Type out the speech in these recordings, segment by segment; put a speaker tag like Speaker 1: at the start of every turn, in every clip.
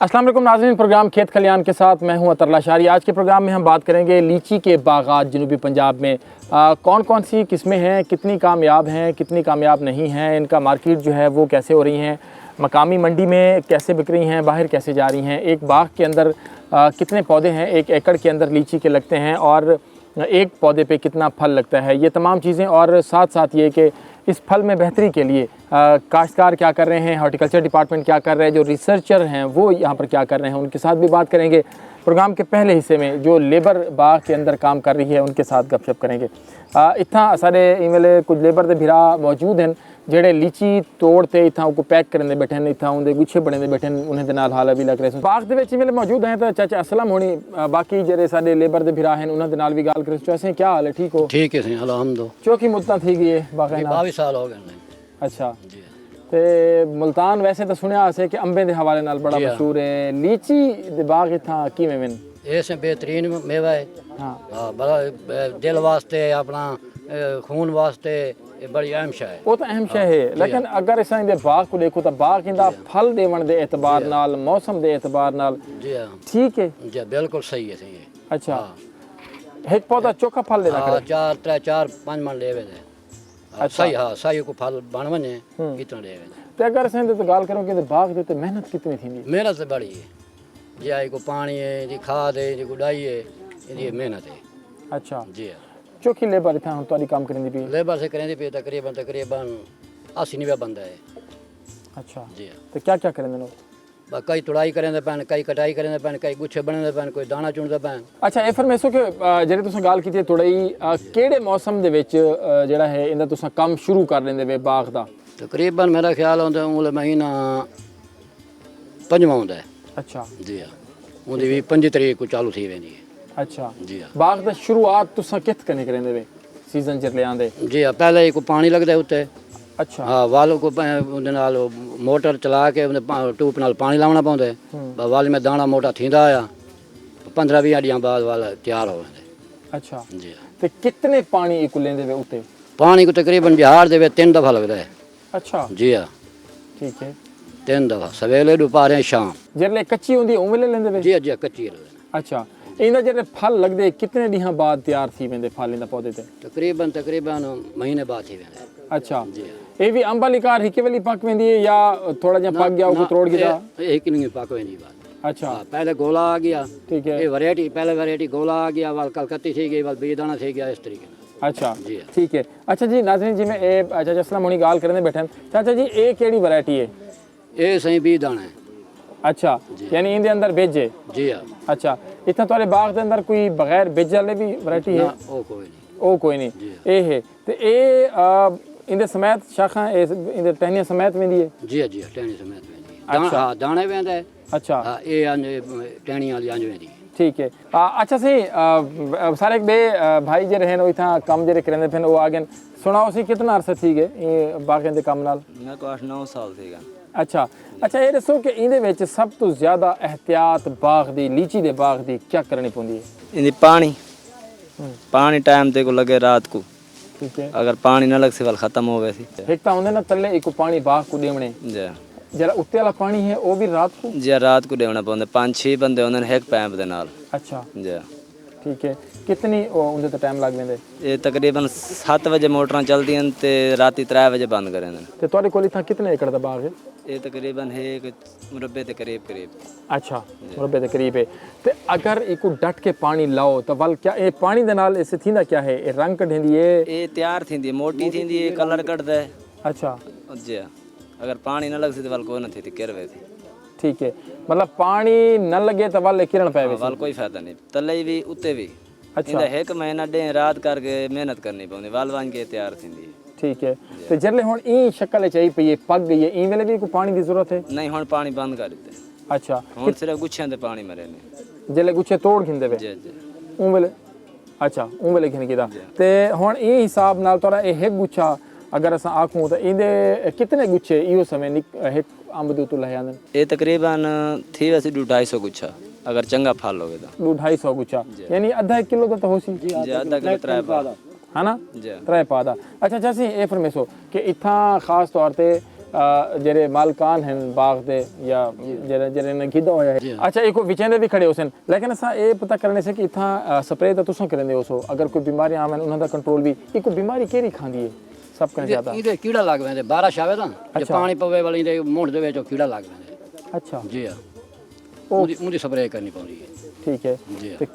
Speaker 1: अस्सलाम वालेकुम नाज़रीन, प्रोग्राम खेत खलियान के साथ मैं हूं अतरला शारी। आज के प्रोग्राम में हम बात करेंगे लीची के बागात जनूबी पंजाब में कौन कौन सी किस्में हैं, कितनी कामयाब हैं, कितनी कामयाब नहीं हैं, इनका मार्केट जो है वो कैसे हो रही हैं, मकामी मंडी में कैसे बिक रही हैं, बाहर कैसे जा रही हैं, एक बाग के अंदर कितने पौधे हैं, एक एकड़ के अंदर लीची के लगते हैं और एक पौधे पे कितना फल लगता है, ये तमाम चीज़ें और साथ साथ ये कि इस फल में बेहतरी के लिए काश्तकार क्या कर रहे हैं, हॉर्टिकल्चर डिपार्टमेंट क्या कर रहे हैं, जो रिसर्चर हैं वो यहाँ पर क्या कर रहे हैं, उनके साथ भी बात करेंगे। प्रोग्राम के पहले हिस्से में जो लेबर बाग के अंदर काम कर रही है उनके साथ गपशप करेंगे। इतना सारे इवेले कुछ लेबर के भिरा मौजूद हैं जेड़े लीची तोड़ते इतना उनको पैक करने बैठे हैं, इतना उनके गुच्छे बने बैठे हैं, उन्हें दे नाल हाल भी लग रहे हैं। बाग दे विच इवेले मौजूद हैं तो चाचा असलम होनी, बाकी जेड़े साडे लेबर दे भिरा हैं उन्हां दे नाल भी गल करें। चाचा क्या हाल है, ठीक हो?
Speaker 2: ठीक है अलहमदुलिल्लाह।
Speaker 1: चौकी मुद्दा थी गई है बाग नाल?
Speaker 2: 22 साल हो गए।
Speaker 1: अच्छा, ते मुल्तान वैसे तो सुनिया से कि अंबे के हवाले नाल बड़ा मशहूर है, लीची दे बाग इत्थां किवें वन?
Speaker 2: ऐसे बेहतरीन मेवा है। हाँ, बड़ा दिल वास्ते, अपना खून वास्ते बड़ी अहम शय है।
Speaker 1: वो तो अहम शय है, लेकिन अगर इस बाग को देखो तो बाग इंदा फल देवन दे एतबार नाल, मौसम दे एतबार नाल
Speaker 2: जी हाँ
Speaker 1: ठीक है
Speaker 2: जी, बिल्कुल सही है, सही है।
Speaker 1: अच्छा, एक पौधा चोखा फल देना करे?
Speaker 2: 4-5 मन लेवे दे। अच्छा, सही, हाँ सही को फल बन वने कितना लेवे दे।
Speaker 1: ते अगर इस तो गल करो कि बाग दे ते मेहनत कितनी थी?
Speaker 2: मेहनत से बड़ी है जी, आई को पानी है जी, खाद है जी, गुडाई है, ये मेहनत है।
Speaker 1: अच्छा
Speaker 2: जी हाँ,
Speaker 1: चोखी लेबर इतना हम तुम्हारी काम करेंदी पी?
Speaker 2: लेबर से करेंगे पे तकरीबन 80-90 बंदा है। अच्छा जी हाँ।
Speaker 1: तो क्या क्या करेंगे लोग?
Speaker 2: कई तुड़ाई करेंदे पैन, कई कटाई करेंदे पैन, कई गुच्छे बनदे पैन, कोई दाना चुनदे पैन।
Speaker 1: अच्छा, ये फिर मैं सो कि जेह्ड़ी तुसें गल कीती तुड़ाई केड़े मौसम दे विच जेह्ड़ा है इंदा तुसें कम शुरू कर लेंदे वे बाग दा?
Speaker 2: तकरीबन मेरा ख्याल होंदा उले महीना 5वां होंदा है। अच्छा जी हाँ, उंदी भी 5 तरीक को चालू थी वेंदी है। अच्छा जी हाँ।
Speaker 1: बाग दा शुरुआत तुसें कित कने करेंदे वे सीजन च ले आंदे?
Speaker 2: जी हाँ, पहले ही को पानी लगदा है उत्ते।
Speaker 1: अच्छा
Speaker 2: हाँ, वालों को उनदे नाल मोटर चला के उन्हें ट्यूब नाल पानी लावना पौंदा है। वाल में दाना मोटा थींदा आया 15-20 अड़ियां बाद वाला तैयार हो वेंदे। अच्छा जी हाँ। ते कितने पानी इक लेंदे वे उत्ते? पानी को तकरीबन बिहार दे 3 दफा लगदा है। अच्छा जी हाँ, ठीक है, 3 दफा, सवेले, दोपहर, शाम। जेले कच्ची होंदी उवेले लेंदे वे? जी जी, कच्ची लेंदे। अच्छा, इन्दा जेरे फल लगदे कितने दिहां बाद तैयार थी वेंदे फल इंदा पौधे ते? तकरीबन महीने बाद थी वेंदे। अच्छा जी हाँ। ये भी अंब वाली कार हिके वाली पक वेंदी है या थोड़ा जा पक गया उसको तोड़ गया? एक नहीं पक वेंदी बात। अच्छा, पहले गोला आ गया, ठीक है, ये वैरायटी, पहले वैरायटी गोला आ गया, वाल कलकत्ती थी गई, वाल बेदाना थी गया, इस तरीके। अच्छा जी हाँ, ठीक है। अच्छा जी नाज़रीन जी, मैं ए अच्छा असलम होनी गाल करने बैठे चाचा जी, ये केड़ी वैरायटी है? ये सही बेदाना है। अच्छा, यानी इंदे अंदर बेज है? जी हाँ। अच्छा, इतना तुम्हारे बाग के अंदर कोई बगैर बेज वाले भी वैरायटी है? ओ कोई नहीं, ओ कोई नहीं, ये है। तो ये इंदे समेत शाखा इंदे टहनियां समेत वेंदी है? जी जी, टहनी समेत वेंदी है। अच्छा, दाने वेंदा है। अच्छा, ये टहनी वाली अंज वेंदी है। ठीक है। अच्छा सही, सारे बे भाई जे रहे इतना काम जे करेंदे फिर वो आगे सुनाओ सी कितना अरसा थी गए ये बागें दे काम नाल? मैं को 8-9 साल थी गए। अच्छा अच्छा, ये दसो कि इंदे विच सब तो ज्यादा एहतियात बाग दी, लीची दे बाग दी क्या करनी पौंदी है? इंदी पानी टाइम ते को लगे रात को, ठीक है, अगर पानी ना लग से खत्म हो वैसी एक ता होंदे ना तले एक पानी बाग को देवणे जी, जरा उत्ते वाला पानी है वो भी रात को जी, रात को देवना पौंदा। 5-6 बंदे होंदे ने एक पैप दे नाल। अच्छा जी, ठीक है। कितनी उनदे ते टाइम लग वेंदे? ये तकरीबन 7 बजे मोटरां चलदियां ते राती 3 बजे बंद कर देंदे। ते तुहाडे कोल इत्थां कितने एकड़ दा बाग है? ये तकरीबन है एक मुरब्बे दे करीब। अच्छा, मुरब्बे दे करीब है। ते अगर इको डट के पानी लाओ तो वल क्या ये पानी दे नाल इसे थींदा क्या है? ये रंग कढेंदी है? ये तैयार थींदी है, मोटी थींदी है, कलर कटदा है। अच्छा जी, अगर पानी ना लग से तो वल को ना थी किरवे थी। ठीक है, मतलब पानी न लगे तो वल किरण पावे वल कोई फायदा नहीं, तले भी उत्ते भी। अच्छा, एक महीना दिन रात करके मेहनत करनी पौंदी, वाल वांग के तैयार थींदी। ठीक है। तो जल्ले हुन ई शक्ल चाहिए पई पक गई है, ई वेले भी को पानी दी जरूरत है? नहीं, हुन पानी बंद कर दिते। अच्छा, हुन सिर्फ गुच्छे दे पानी मरे ने, जल्ले गुच्छे तोड़ खिंदे वे? जी जी, ऊ वेले। अच्छा, ऊ वेले खिन कीदा ते हुन ई हिसाब नाल तोरा ए एक गुच्छा अगर अस आखूं तो इंदे कितने गुच्छे इहो समय एक अंब दे तो ले आंदे? ये तकरीबन थी वैसे 2-250 गुच्छा, अगर चंगा फल होवे तो 2-250 गुच्छा, यानी आधा किलो तो होसी जी, आधा किलो 3 पा है ना जी, 3 पा दा। अच्छा जैसे ए फरमेसो कि इत्थां खास तौर पे
Speaker 1: ਜਿਹੜੇ ਮਾਲਕਾਨ ਹਨ ਬਾਗ ਦੇ ਜਾਂ ਜਿਹੜੇ ਨੇ ਖਿਦਾ ਹੋਇਆ ਹੈ ਅੱਛਾ ਇਹ ਕੋ ਵਿਚੇਂਦੇ ਵੀ ਖੜੇ ਹੋ ਸਨ ਲੇਕਿਨ ਅਸਾਂ ਇਹ ਪਤਾ ਕਰਨੇ ਸੇ ਕਿ ਇਥਾਂ ਸਪਰੇ ਤਾਂ ਤੁਸੀਂ ਕਰਿੰਦੇ ਹੋ ਸੋ ਅਗਰ ਕੋਈ ਬਿਮਾਰੀ ਆਵਨ ਉਹਨਾਂ ਦਾ ਕੰਟਰੋਲ ਵੀ ਇਹ ਕੋਈ ਬਿਮਾਰੀ ਕਿਹੜੀ ਖਾਂਦੀ ਹੈ ਸਭ ਤੋਂ ਜ਼ਿਆਦਾ
Speaker 2: ਇਹਦੇ ਕੀੜਾ ਲੱਗ ਪੈਂਦੇ ਬਾਰਿਸ਼ ਆਵੇ ਤਾਂ ਜੇ ਪਾਣੀ ਪਵੇ ਵਾਲੀ ਦੇ ਮੁੰਡ ਦੇ ਵਿੱਚ ਉਹ ਕੀੜਾ ਲੱਗ ਪੈਂਦੇ
Speaker 1: ਅੱਛਾ
Speaker 2: ਜੀ ਆ ਉਹਦੀ ਸਪਰੇ ਕਰਨੀ ਪੈਂਦੀ ਹੈ
Speaker 1: ਠੀਕ ਹੈ ਤੇ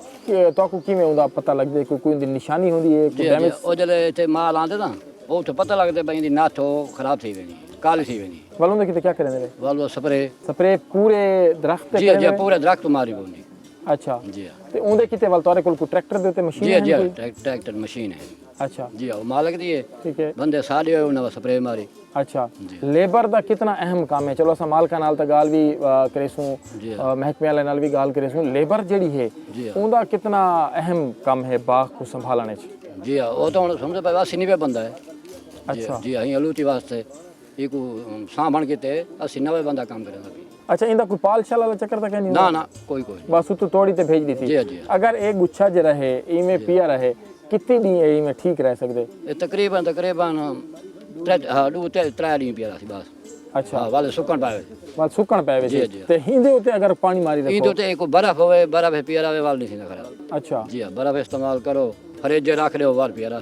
Speaker 1: ਤੁਹਾਨੂੰ ਕਿਵੇਂ ਉਹਦਾ ਪਤਾ ਲੱਗਦਾ ਕੋਈ ਕੋਈ ਨਿਸ਼ਾਨੀ ਹੁੰਦੀ ਹੈ ਕੋਈ ਡੈਮੇਜ
Speaker 2: ਉਹ ਜਿਹੜੇ ਇੱਥੇ ਮਾਲ ਆਉਂਦੇ ਤਾਂ ਉਹ ਤੋਂ ਪਤਾ ਲੱਗਦਾ ਬਈ ਇਹਦੀ ਨੱਥ ਉਹ ਖਰਾਬ ਥੀ ਵੇਣੀ ਕਾਲੀ ਥੀ ਵੇਣੀ
Speaker 1: ਵਾਲੋਂ ਦੇ ਕਿਤੇ ਕੀ ਕਰਦੇ ਨੇ
Speaker 2: ਵਾਲੋ
Speaker 1: ਸਪਰੇ ਪੂਰੇ ਦਰਖਤ ਤੇ
Speaker 2: ਜੀ ਪੂਰੇ ਦਰਖਤ ਮਾਰੀ ਬੋਂਦੀ
Speaker 1: ਅੱਛਾ
Speaker 2: ਜੀ
Speaker 1: ਤੇ ਉਹਦੇ ਕਿਤੇ ਵੱਲ ਤੁਹਾਡੇ ਕੋਲ ਕੋਈ ਟਰੈਕਟਰ ਦੇ ਉੱਤੇ ਮਸ਼ੀਨ ਹੈ
Speaker 2: ਜੀ ਟਰੈਕਟਰ ਮਸ਼ੀਨ ਹੈ
Speaker 1: ਅੱਛਾ
Speaker 2: ਜੀ ਉਹ ਮਾਲਕ ਦੀ ਹੈ
Speaker 1: ਠੀਕ ਹੈ
Speaker 2: ਬੰਦੇ ਸਾਰੇ ਉਹਨਾਂ ਸਪਰੇ ਮਾਰੀ
Speaker 1: अच्छा लेबर ਦਾ ਕਿਤਨਾ ਅਹਿਮ ਕੰਮ ਹੈ ਚਲੋ ਅਸਾਂ ਮਾਲਕਾਂ ਨਾਲ ਤਾਂ ਗੱਲ ਵੀ ਕरेसूं महकमे वाले नाल भी गाल करेसूं लेबर ਜਿਹੜੀ ਹੈ ਉਹਦਾ ਕਿਤਨਾ ਅਹਿਮ ਕੰਮ ਹੈ ਬਾਗ को संभालने ਚ
Speaker 2: जी ਉਹ ਤਾਂ ਹੁਣ ਸਮਝ ਪਾ ਵਾਸੀ ਨਹੀਂ ਬੰਦਾ ਹੈ
Speaker 1: ਅੱਛਾ
Speaker 2: ਜੀ ਅਸੀਂ ਅਲੂਤੀ ਵਾਸਤੇ ਇਹ ਕੋ ਸਾਂਭਣ ਕਿਤੇ ਅਸੀਂ ਨਵੇਂ ਬੰਦਾ ਕੰਮ ਕਰਦਾ ਵੀ
Speaker 1: अच्छा इंदा कोई पालशाल वाला चक्कर तो नहीं
Speaker 2: ना ना कोई
Speaker 1: बस तो तोड़ी ते भेज दी थी
Speaker 2: जी जी
Speaker 1: अगर एक गुच्छा ज रहे इमे पिया रहे कितनी दी है इमे ठीक रह सकदे
Speaker 2: तकरीबन त्रै दी पिया सी बस
Speaker 1: अच्छा
Speaker 2: वाले सुकन पावे
Speaker 1: वाल सुकन पावे ते हिंदे उते अगर पानी मारी रखो
Speaker 2: हिंदे उते एक बर्फ होवे बर्फ पिया रहे वाल नहीं सीना खराब
Speaker 1: अच्छा जी
Speaker 2: बर्फ इस्तेमाल करो फ्रिज रख दो वाल पिया रहा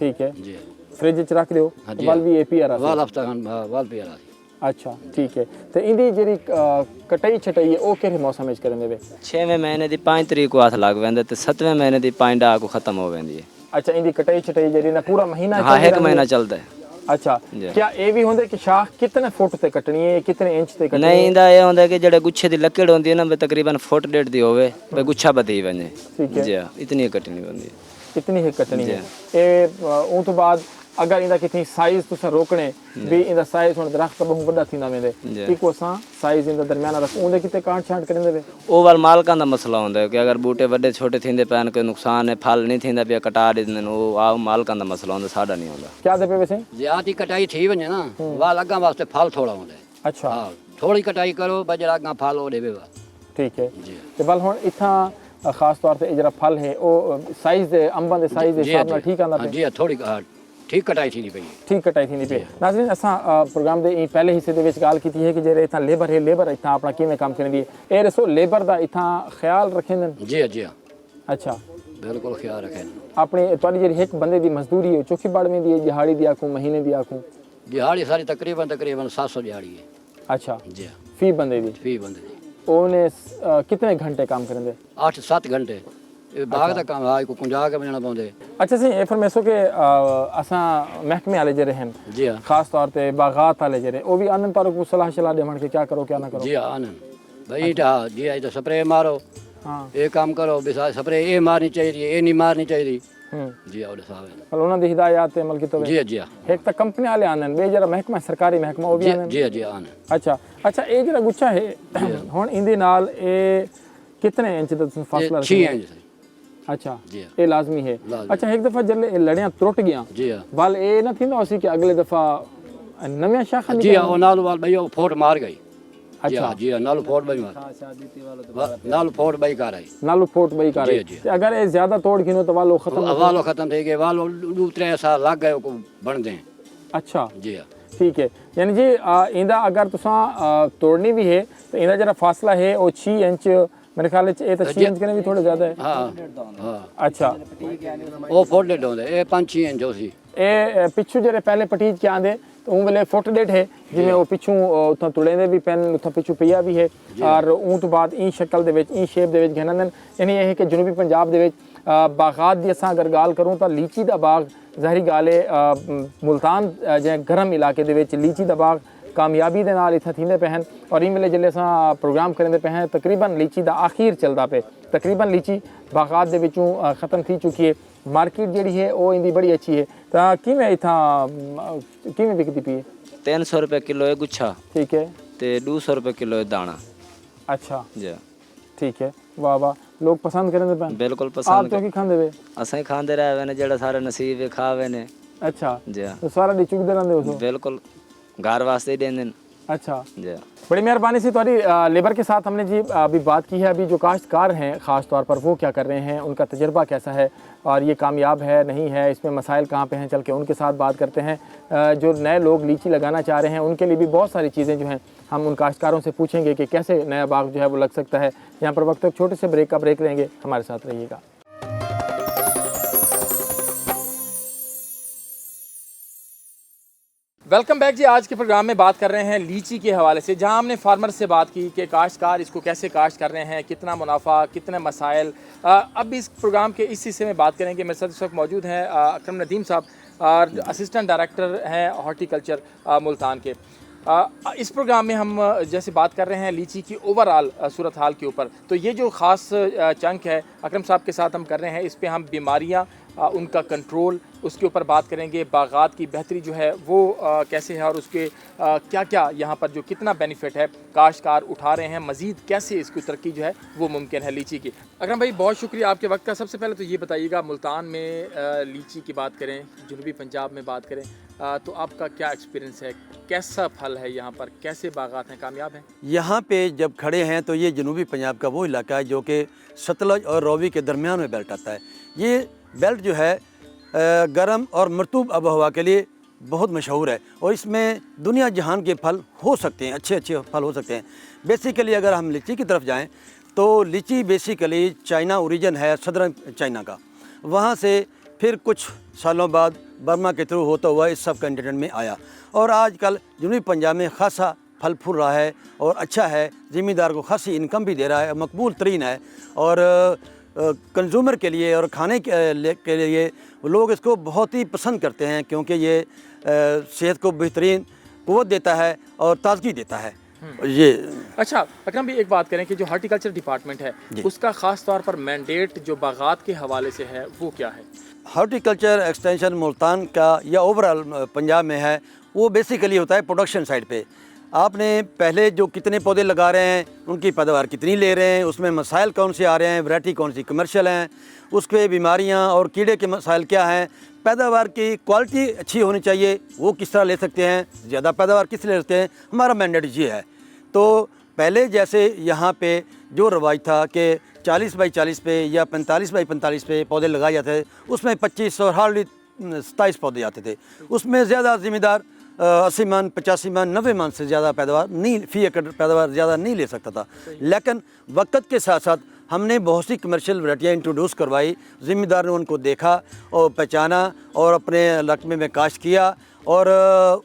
Speaker 1: ठीक है
Speaker 2: जी
Speaker 1: फ्रिज च रख दो वाल भी ए पिया रहा
Speaker 2: वाल हफ्ता वाल पिया रहा
Speaker 1: अच्छा ठीक है तो इंदी जेरी कटाई छटाई है वो किहड़े मौसम विच करन देवे
Speaker 3: 6वें महीने दी 5 तरीक को हाथ लग वेंदे ते 7वें महीने दी 5 डा को खत्म हो वेंदी है
Speaker 1: अच्छा इंदी कटाई छटाई जेरी ना पूरा महीना
Speaker 3: हां एक महीना चलदा है
Speaker 1: अच्छा क्या ये भी होंदे कि शाख कितने फुट ते कटनी है कितने इंच ते कटनी
Speaker 3: नहीं इंदा ये होंदा कि जेड़े गुच्छे दी लकड़ होंदी है ना बे तकरीबन फुट डेढ़ दी होवे बे गुच्छा बदी वने
Speaker 1: ठीक है
Speaker 3: जी इतनी कटनी होंदी है
Speaker 1: इतनी ही कटनी है ए उन तो बाद अगर इंदा कितनी साइज तुसा रोकने भी इंदा साइज हुन दरख्त बहुत बड़ा थींदा वेंदे इको सा साइज इंदा दरमियाना रख उंदे किते काट छांट करन देवे
Speaker 3: ओ वाल मालकां दा मसला होंदा है कि अगर बूटे बड़े छोटे थींदे पैन कोई नुकसान है फल नहीं थींदा पे कटा देंदे ओ आ मालकां दा मसला होंदा साडा नहीं होंदा
Speaker 1: क्या दे पे वैसे
Speaker 2: जे आती कटाई थी वने ना वाल अगा वास्ते फल थोड़ा होंदा है
Speaker 1: अच्छा
Speaker 2: हां थोड़ी कटाई करो बजरा अगा फल हो देवे
Speaker 1: ठीक है ते बल हुन इथा खास तौर पे जरा फल है ओ साइज दे अंबां दे साइज दे हिसाब नाल ठीक आंदा पे
Speaker 2: जी थोड़ी ठीक कटाई थी नहीं पई
Speaker 1: ठीक कटाई थी नहीं पे नाज़रीन असां प्रोग्राम दे पहले हिस्से दे विच गाल कीती है कि जेरे इथा लेबर है लेबर इथा अपना किवें काम करदी है ए रसो लेबर दा इथा ख्याल रखेंदन
Speaker 2: जी
Speaker 1: अच्छा
Speaker 2: बिल्कुल ख्याल रखें
Speaker 1: अपने तोड़ी जेरी एक बंदे दी मजदूरी है चौकी बाड़ में दी दिहाड़ी दी आखूं महीने दी आखूं
Speaker 2: दिहाड़ी सारी तकरीबन 700 दिहाड़ी है
Speaker 1: अच्छा
Speaker 2: जी
Speaker 1: फी बंदे दी ओने कितने घंटे काम करेंदे
Speaker 2: 8-7 घंटे बाग दा काम है को कुंजा के बनाना पौंदे
Speaker 1: अच्छा सी ए फरमेसो के असा महकमे वाले जरे हैं
Speaker 2: जी हां
Speaker 1: खास तौर पे बागात वाले जरे ओ भी आनंद पर को सलाह सलाह दे मन के क्या करो क्या ना करो
Speaker 2: जी आनंद भाई टा जी आई तो स्प्रे मारो
Speaker 1: हां
Speaker 2: ये काम करो बिसा स्प्रे ये मारनी चाहिए ये नहीं मारनी चाहिए जी और साहब
Speaker 1: पर उन्हां दी हिदायत अमल की तो
Speaker 2: जी
Speaker 1: एक तो कंपनी वाले आनंद बे जरा महकमा सरकारी महकमा ओ भी आनंद
Speaker 2: जी आनंद
Speaker 1: अच्छा ए जरा गुच्छा है हुन इंदे नाल ए कितने इंच दा फासला
Speaker 2: 6 इंच
Speaker 1: अच्छा ये लाजमी है अच्छा एक दफा जल्ले लड़ियां टुट गया
Speaker 2: जी
Speaker 1: वाल ए ना थींदा होसी कि अगले दफा नव्या शाखा
Speaker 2: जी ओ नाल वाल भाई फोट मार गई
Speaker 1: अच्छा
Speaker 2: जी नाल फोट भाई मार नाल फोट भाई कर आई
Speaker 1: नाल फोट भाई कर आई अगर ए ज्यादा तोड़ गिनो तो वालो खत्म
Speaker 2: थे गए वालो 2-3 साल लग गए को बन दे
Speaker 1: अच्छा
Speaker 2: जी
Speaker 1: ठीक है यानी जी इंदा अगर तुसा तोड़नी भी है तो इंदा जरा फासला है वो 6 इंच मेरे ख्याल ए तो 6 इंच के भी थोड़े ज्यादा है
Speaker 2: हां
Speaker 1: अच्छा
Speaker 2: वो फोट डेड होंदे ए 5-6 इंच होसी
Speaker 1: ए पिछू जरे पहले पटीज के आंदे तो उन वाले फोट डेड है जिमें वो पिछू उथा तुड़ेंदे भी पेन उथा पिछू पिया भी है और ऊं तो बाद ई शक्ल दे विच ई शेप दे विच घनन यानी ये है कि जनूबी पंजाब दे विच बागात दी असां अगर गाल करूं तो लीची दा बाग ज़ाहिरी गाल है मुल्तान जे गर्म इलाके दे विच लीची दा बाग कामयाबी दे नाल इत्थे थींदे पे हैं और इन वेले जिले असां प्रोग्राम करेंदे पे हैं तकरीबन लीची दा आखिर चलदा पे तकरीबन लीची बागात दे विचों ख़त्म थी चुकी है मार्केट जिहड़ी है वो इंदी बड़ी अच्छी है तां किवें इत्थां किवें बिकदी पई है
Speaker 3: 300 रुपए किलो है गुच्छा
Speaker 1: ठीक है
Speaker 3: ते 200 रुपए किलो है दाना
Speaker 1: अच्छा
Speaker 3: जी
Speaker 1: ठीक है वाह वाह लोग पसंद करेंदे पे
Speaker 3: बिल्कुल
Speaker 1: आप
Speaker 3: पसंद
Speaker 1: तो की खांदे वे
Speaker 3: असां ही खांदे रहे ने जेड़ा सारे नसीब है खावे ने
Speaker 1: अच्छा
Speaker 3: जी
Speaker 1: तो सारा दी चुकदे रहंदे हो
Speaker 3: बिल्कुल घर वास्ते ही देंदे
Speaker 1: अच्छा,
Speaker 3: जी
Speaker 1: बड़ी मेहरबानी से तुम्हारी लेबर के साथ हमने जी अभी बात की है। अभी जो काश्तकार हैं ख़ास तौर पर वो क्या कर रहे हैं, उनका तजुर्बा कैसा है और ये कामयाब है नहीं है, इसमें मसाइल कहाँ पे हैं, चल के उनके साथ बात करते हैं। जो नए लोग लीची लगाना चाह रहे हैं उनके लिए भी बहुत सारी चीज़ें जो हैं हम उन काश्तकारों से पूछेंगे कि कैसे नया बाग जो है वो लग सकता है। यहाँ पर वक्त एक छोटे से ब्रेक का ब्रेक लेंगे, हमारे साथ रहिएगा। वेलकम बैक जी। आज के प्रोग्राम में बात कर रहे हैं लीची के हवाले से, जहां हमने फार्मर से बात की कि काश्तकार इसको कैसे काश्त कर रहे हैं, कितना मुनाफा, कितने मसाइल। अब इस प्रोग्राम के इस हिस्से में बात करेंगे। मेरे साथ इस वक्त मौजूद हैं अकरम नदीम साहब, असिस्टेंट डायरेक्टर हैं हॉर्टिकल्चर मुल्तान के। इस प्रोग्राम में हम जैसे बात कर रहे हैं लीची की ओवरऑल सूरत हाल के ऊपर, तो ये जो ख़ास चंक है अकरम साहब के साथ हम कर रहे हैं, इस पे हम बीमारियां, उनका कंट्रोल, उसके ऊपर बात करेंगे। बागात की बेहतरी जो है वो कैसे है और उसके क्या क्या यहाँ पर जो कितना बेनिफिट है काश्तकार उठा रहे हैं, मज़ीद कैसे इसकी तरक्की जो है वो मुमकिन है लीची की। अकरम भाई बहुत शुक्रिया आपके वक्त का। सबसे पहले तो ये बताइएगा, मुल्तान में लीची की बात करें, जनूबी पंजाब में बात करें, तो आपका क्या एक्सपीरियंस है, कैसा फल है यहाँ पर, कैसे बागात हैं, कामयाब हैं?
Speaker 4: यहाँ पे जब खड़े हैं तो ये जनूबी पंजाब का वो इलाका है जो कि सतलज और रावी के दरमियान में बेल्ट आता है। ये बेल्ट जो है गर्म और मरतूब आबो हवा के लिए बहुत मशहूर है और इसमें दुनिया जहान के फल हो सकते हैं, अच्छे अच्छे फल हो सकते हैं। बेसिकली अगर हम लीची की तरफ जाएं तो लीची बेसिकली चाइना ओरिजिन है, सदर्न चाइना का। वहाँ से फिर कुछ सालों बाद बर्मा के थ्रू होता हुआ इस सब कंटिनेंट में आया और आजकल जनूबी पंजाब में खासा फल फूल रहा है और अच्छा है, ज़िम्मेदार को खासी इनकम भी दे रहा है, मकबूल तरीन है और कंज्यूमर के लिए और खाने के लिए लोग इसको बहुत ही पसंद करते हैं क्योंकि ये सेहत को बेहतरीन क़ुव्वत देता है और ताजगी देता है। ये
Speaker 1: अच्छा अकरम भी एक बात करें कि जो हॉर्टिकल्चर डिपार्टमेंट है उसका ख़ास तौर पर मैंडेट जो बागात के हवाले से है वो क्या है?
Speaker 4: हॉर्टिकल्चर एक्सटेंशन मुल्तान का या ओवरऑल पंजाब में है, वो बेसिकली होता है प्रोडक्शन साइड पे। आपने पहले जो कितने पौधे लगा रहे हैं, उनकी पैदावार कितनी ले रहे हैं, उसमें मसाइल कौन से आ रहे हैं, वैरायटी कौन सी कमर्शियल हैं, उसके बीमारियां और कीड़े के मसाइल क्या हैं, पैदावार की क्वालिटी अच्छी होनी चाहिए, वो किस तरह ले सकते हैं, ज़्यादा पैदावार किस ले सकते हैं, हमारा मैंडेट ये है। तो पहले जैसे यहाँ पे जो रवाज था कि 40 बाई 40 पे या 45 बाई 45 पे पौधे लगाए जाते थे, उसमें 25 और हार्डली 27 पौधे आते थे। उसमें ज़्यादा ज़िम्मेदार 80 मन 85 मन 90 मन से ज़्यादा पैदावार नहीं, फी एकड़ पैदावार ज़्यादा नहीं ले सकता था। लेकिन वक्त के साथ साथ हमने बहुत सी कमर्शियल वैरायटियाँ इंट्रोड्यूस करवाई, ज़िम्मेदार ने उनको देखा और पहचाना और अपने रकबे में काश्त किया और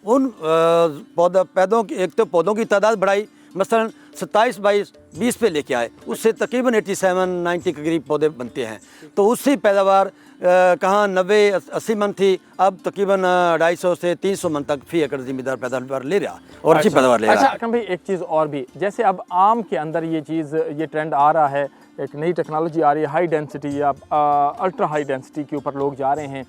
Speaker 4: उन पैदों की, एक तो पौधों की तादाद बढ़ाई, मसलन 27 बाई 20 पे लेके आए, उससे तकरीबन 87-90 के करीब पौधे बनते हैं। तो उससे पैदावार कहाँ 90-80 मन थी, अब तकरीबन 250 से 300 मन तक फी एकड़ ज़िम्मेदार पैदावार ले रहा और अच्छी पैदावार ले रहा है।
Speaker 1: अच्छा अकरम भाई एक चीज़ और भी, जैसे अब आम के अंदर ये चीज़, ये ट्रेंड आ रहा है, एक नई टेक्नोलॉजी आ रही है, हाई डेंसिटी या अल्ट्रा हाई डेंसिटी के ऊपर लोग जा रहे हैं,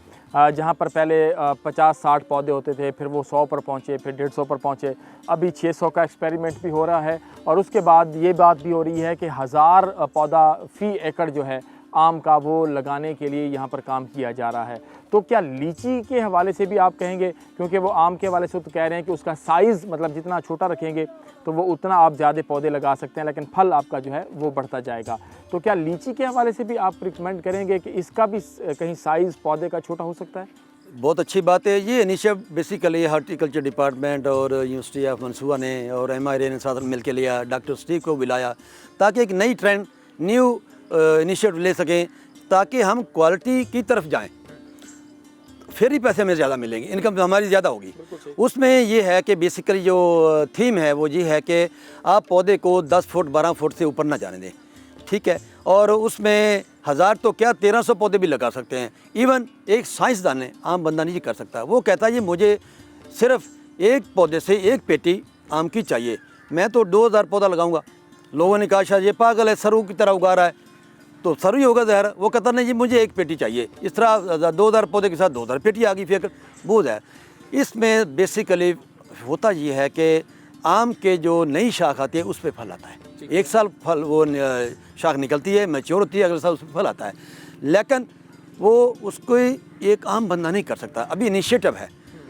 Speaker 1: जहाँ पर पहले 50-60 पौधे होते थे, फिर वो 100 पर पहुँचे, फिर 150 पर पहुँचे, अभी 600 का एक्सपेरिमेंट भी हो रहा है और उसके बाद ये बात भी हो रही है कि 1000 पौधा फ़ी एकड़ जो है आम का वो लगाने के लिए यहाँ पर काम किया जा रहा है। तो क्या लीची के हवाले से भी आप कहेंगे, क्योंकि वो आम के हवाले से तो कह रहे हैं कि उसका साइज़ मतलब जितना छोटा रखेंगे तो वो उतना आप ज़्यादा पौधे लगा सकते हैं, लेकिन फल आपका जो है वो बढ़ता जाएगा, तो क्या लीची के हवाले से भी आप रिकमेंड करेंगे कि इसका भी कहीं साइज़ पौधे का छोटा हो सकता है?
Speaker 4: बहुत अच्छी बात है। ये इनिशिएटिव बेसिकली हार्टिकल्चर डिपार्टमेंट और यूनिवर्सिटी ऑफ मंसूबा ने और MIRA ने साथ मिल के लिया, डॉक्टर स्टीव को बुलाया ताकि एक नई ट्रेंड, न्यू इनिशिएटिव ले सकें ताकि हम क्वालिटी की तरफ जाएं, फिर ही पैसे हमें ज़्यादा मिलेंगे, इनकम हमारी ज़्यादा होगी। उसमें ये है कि बेसिकली जो थीम है वो ये है कि आप पौधे को 10 फुट 12 फुट से ऊपर ना जाने दें, ठीक है, और उसमें 1000 तो क्या 1300 पौधे भी लगा सकते हैं। इवन एक साइंसदान ने, आम बंदा नहीं कर सकता, वो कहता है ये मुझे सिर्फ एक पौधे से एक पेटी आम की चाहिए, मैं तो 2000 पौधा लगाऊंगा। लोगों ने कहा शायद ये पागल है, सरू की तरह उगा रहा है, तो सरू ही होगा ज़हर। वो कहता नहीं जी मुझे एक पेटी चाहिए, इस तरह 2000 पौधे के साथ 2000 पेटी आ गई, फिर बहुत है। इसमें बेसिकली होता ये है कि आम के जो नई शाख आती है उस पर फल आता है, एक साल फल वो शाख निकलती है, मैच्योर होती है, अगले साल उस पर फल आता है, लेकिन वो उसको एक आम बंदा नहीं कर सकता। अभी इनिशिएटिव है,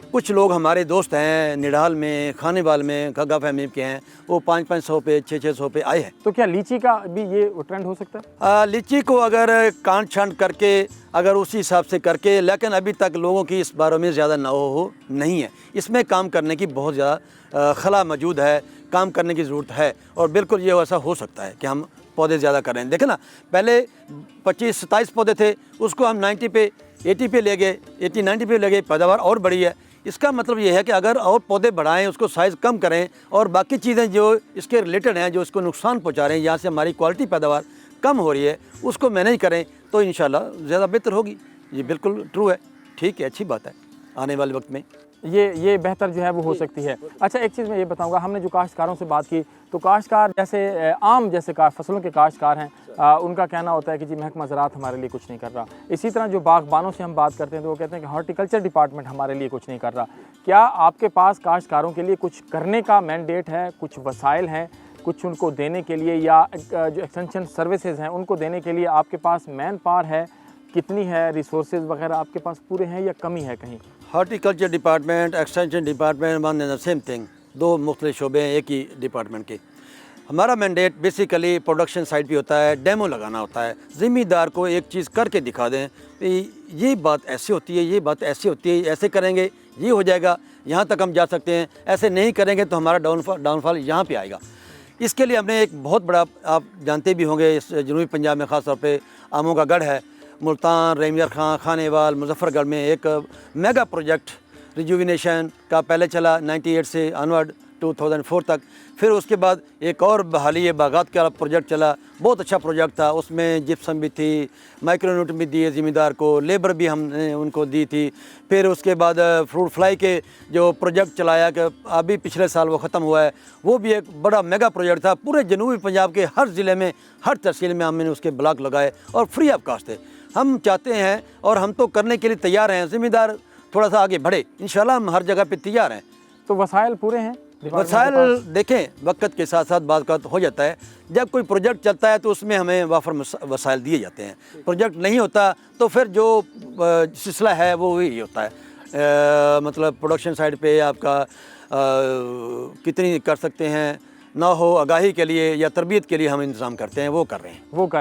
Speaker 4: कुछ लोग हमारे दोस्त हैं निडाल में, खानेवाल में, खगा फहमीम के हैं, वो 500-500 पे 600-600 पे आए हैं।
Speaker 1: तो क्या लीची का भी ये ट्रेंड हो सकता है?
Speaker 4: लीची को अगर कांट छांट करके, अगर उसी हिसाब से करके, लेकिन अभी तक लोगों की इस बारे में ज़्यादा हो नहीं है। इसमें काम करने की बहुत ज़्यादा खला मौजूद है, काम करने की ज़रूरत है, और बिल्कुल ये ऐसा हो सकता है कि हम पौधे ज़्यादा कर रहे हैं। देखें ना, पहले 25-27 पौधे थे, उसको हम 90 पे 80 पे ले गए, 80-90 पे ले गए, पैदावार और बढ़ी है। इसका मतलब ये है कि अगर और पौधे बढ़ाएं, उसको साइज़ कम करें, और बाकी चीज़ें जो इसके रिलेटेड हैं, जो इसको नुकसान पहुंचा रहे हैं, यहाँ से हमारी क्वालिटी पैदावार कम हो रही है, उसको मैनेज करें तो इंशाल्लाह ज़्यादा बेहतर होगी। ये बिल्कुल ट्रू है, ठीक है, अच्छी बात है। आने वाले वक्त में
Speaker 1: ये बेहतर जो है वो हो सकती है। अच्छा, एक चीज़ मैं ये बताऊंगा, हमने जो काश्तकारों से बात की, तो काश्तकार जैसे आम जैसे फसलों के काश्तकार हैं, उनका कहना होता है कि जी महकमा ज़राअत हमारे लिए कुछ नहीं कर रहा। इसी तरह जो बागबानों से हम बात करते हैं तो वो कहते हैं कि हॉर्टिकल्चर डिपार्टमेंट हमारे लिए कुछ नहीं कर रहा। क्या आपके पास काश्तकारों के लिए कुछ करने का मैंडेट है, कुछ वसाइल हैं, कुछ उनको देने के लिए, या जो एक्सटेंशन सर्विसेज हैं उनको देने के लिए आपके पास मैन पावर है, कितनी है, रिसोर्सेज वगैरह आपके पास पूरे हैं या कमी है कहीं?
Speaker 4: Horticulture department, extension department, one and the same thing, दो मुख्तलिफ शोबे हैं एक ही डिपार्टमेंट के। हमारा मैंडेट बेसिकली प्रोडक्शन साइड पे होता है, डेमो लगाना होता है। ज़िम्मेदार को एक चीज़ करके दिखा दें कि ये बात ऐसी होती है, ये बात ऐसी होती है, ऐसे करेंगे ये हो जाएगा, यहाँ तक हम जा सकते हैं, ऐसे नहीं करेंगे तो हमारा डाउनफॉल यहाँ पे आएगा। इसके लिए हमने एक बहुत बड़ा, आप जानते भी होंगे, इस जनूबी पंजाब में ख़ास तौर पे आमों का गढ़ है, मुल्तान, रहीमयार खां, खानेवाल, मुजफ्फरगढ़ में एक मेगा प्रोजेक्ट रिजुविनेशन का पहले चला 98 से ऑनवर्ड 2004 तक। फिर उसके बाद एक और बहाली बागात का प्रोजेक्ट चला, बहुत अच्छा प्रोजेक्ट था। उसमें जिप्सम भी थी, माइक्रोन्यूट्रन भी दिए ज़िम्मेदार को, लेबर भी हमने उनको दी थी। फिर उसके बाद फ्रूट फ्लाई के जो प्रोजेक्ट चलाया कि अभी पिछले साल वो ख़त्म हुआ है, वो भी एक बड़ा मेगा प्रोजेक्ट था। पूरे जनूबी पंजाब के हर ज़िले में, हर तहसील में हमने उसके ब्लॉक लगाए और फ्री ऑफ कास्ट थे। हम चाहते हैं और हम तो करने के लिए तैयार हैं, ज़िम्मेदार थोड़ा सा आगे बढ़े, इंशाल्लाह हम हर जगह पे तैयार हैं।
Speaker 1: तो वसाइल पूरे हैं?
Speaker 4: वसाइल देखें, वक्त के साथ साथ बात हो जाता है। जब कोई प्रोजेक्ट चलता है तो उसमें हमें वाफर वसाइल दिए जाते हैं। प्रोजेक्ट नहीं होता तो फिर जो सिलसिला है वो वही होता है। मतलब प्रोडक्शन साइड पे आपका कितनी कर सकते हैं, ना हो आगाही के लिए या तरबियत के लिए हम इंतज़ाम करते हैं, वो कर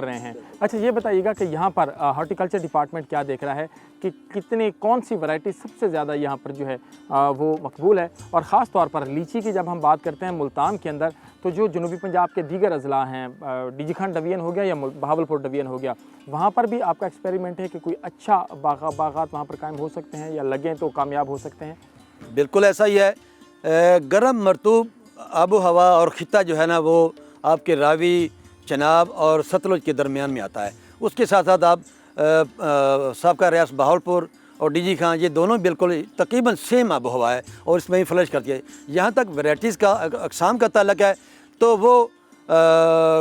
Speaker 4: रहे हैं। अच्छा, ये बताइएगा कि यहाँ पर हॉर्टिकल्चर डिपार्टमेंट क्या देख रहा है कि कितने, कौन सी वैरायटी सबसे ज़्यादा यहाँ पर जो है वो मकबूल है? और ख़ास तौर पर लीची की जब हम बात करते हैं मुल्तान के अंदर, तो जो जनूबी पंजाब के दीगर अजला हैं, डीजीखान डिवीज़न हो गया या बहावलपुर डिवीज़न हो गया, वहाँ पर भी आपका एक्सपेरिमेंट है कि कोई अच्छा बागात वहाँ पर कायम हो सकते हैं या लगें तो कामयाब हो सकते हैं? बिल्कुल ऐसा ही है। गर्म मरतूब आबो हवा और ख़िता जो है ना, वो आपके रावी, चनाब और सतलुज के दरमियान में आता है। उसके साथ साथ आप साबका रियासत बहावलपुर और डीजी खां, ये दोनों बिल्कुल तकरीबन सेम आबो हवा है और इसमें ही फ्लश करती है। यहाँ तक वैराइटीज़ का अक़साम का ताल्लुक है तो वो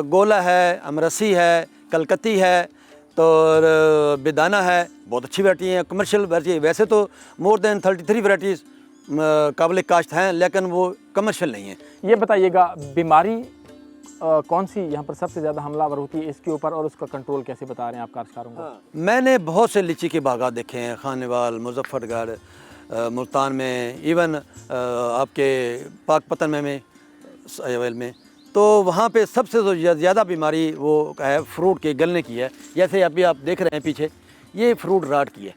Speaker 4: गोला है, अमरसी है, कलकत्ती है, तो बेदाना है, बहुत अच्छी वैरायटी है, कमर्शियल वैरायटी। वैसे तो मोर देन 33 वैराइटीज़ काबिल काश्त हैं, लेकिन वो कमर्शियल नहीं है।
Speaker 1: ये बताइएगा, बीमारी कौन सी यहाँ पर सबसे ज़्यादा हमलावर होती है इसके ऊपर, और उसका कंट्रोल कैसे बता रहे हैं आप काश्तकारों को?
Speaker 4: मैंने बहुत से लीची के बागात देखे हैं, खानेवाल, मुजफ्फरगढ़, मुल्तान में, इवन आपके पाकपतन में सयावेल में, तो वहाँ पे सबसे ज़्यादा बीमारी वो है फ्रूट के गलने की है। जैसे अभी आप देख रहे हैं पीछे, ये फ्रूट राट की है।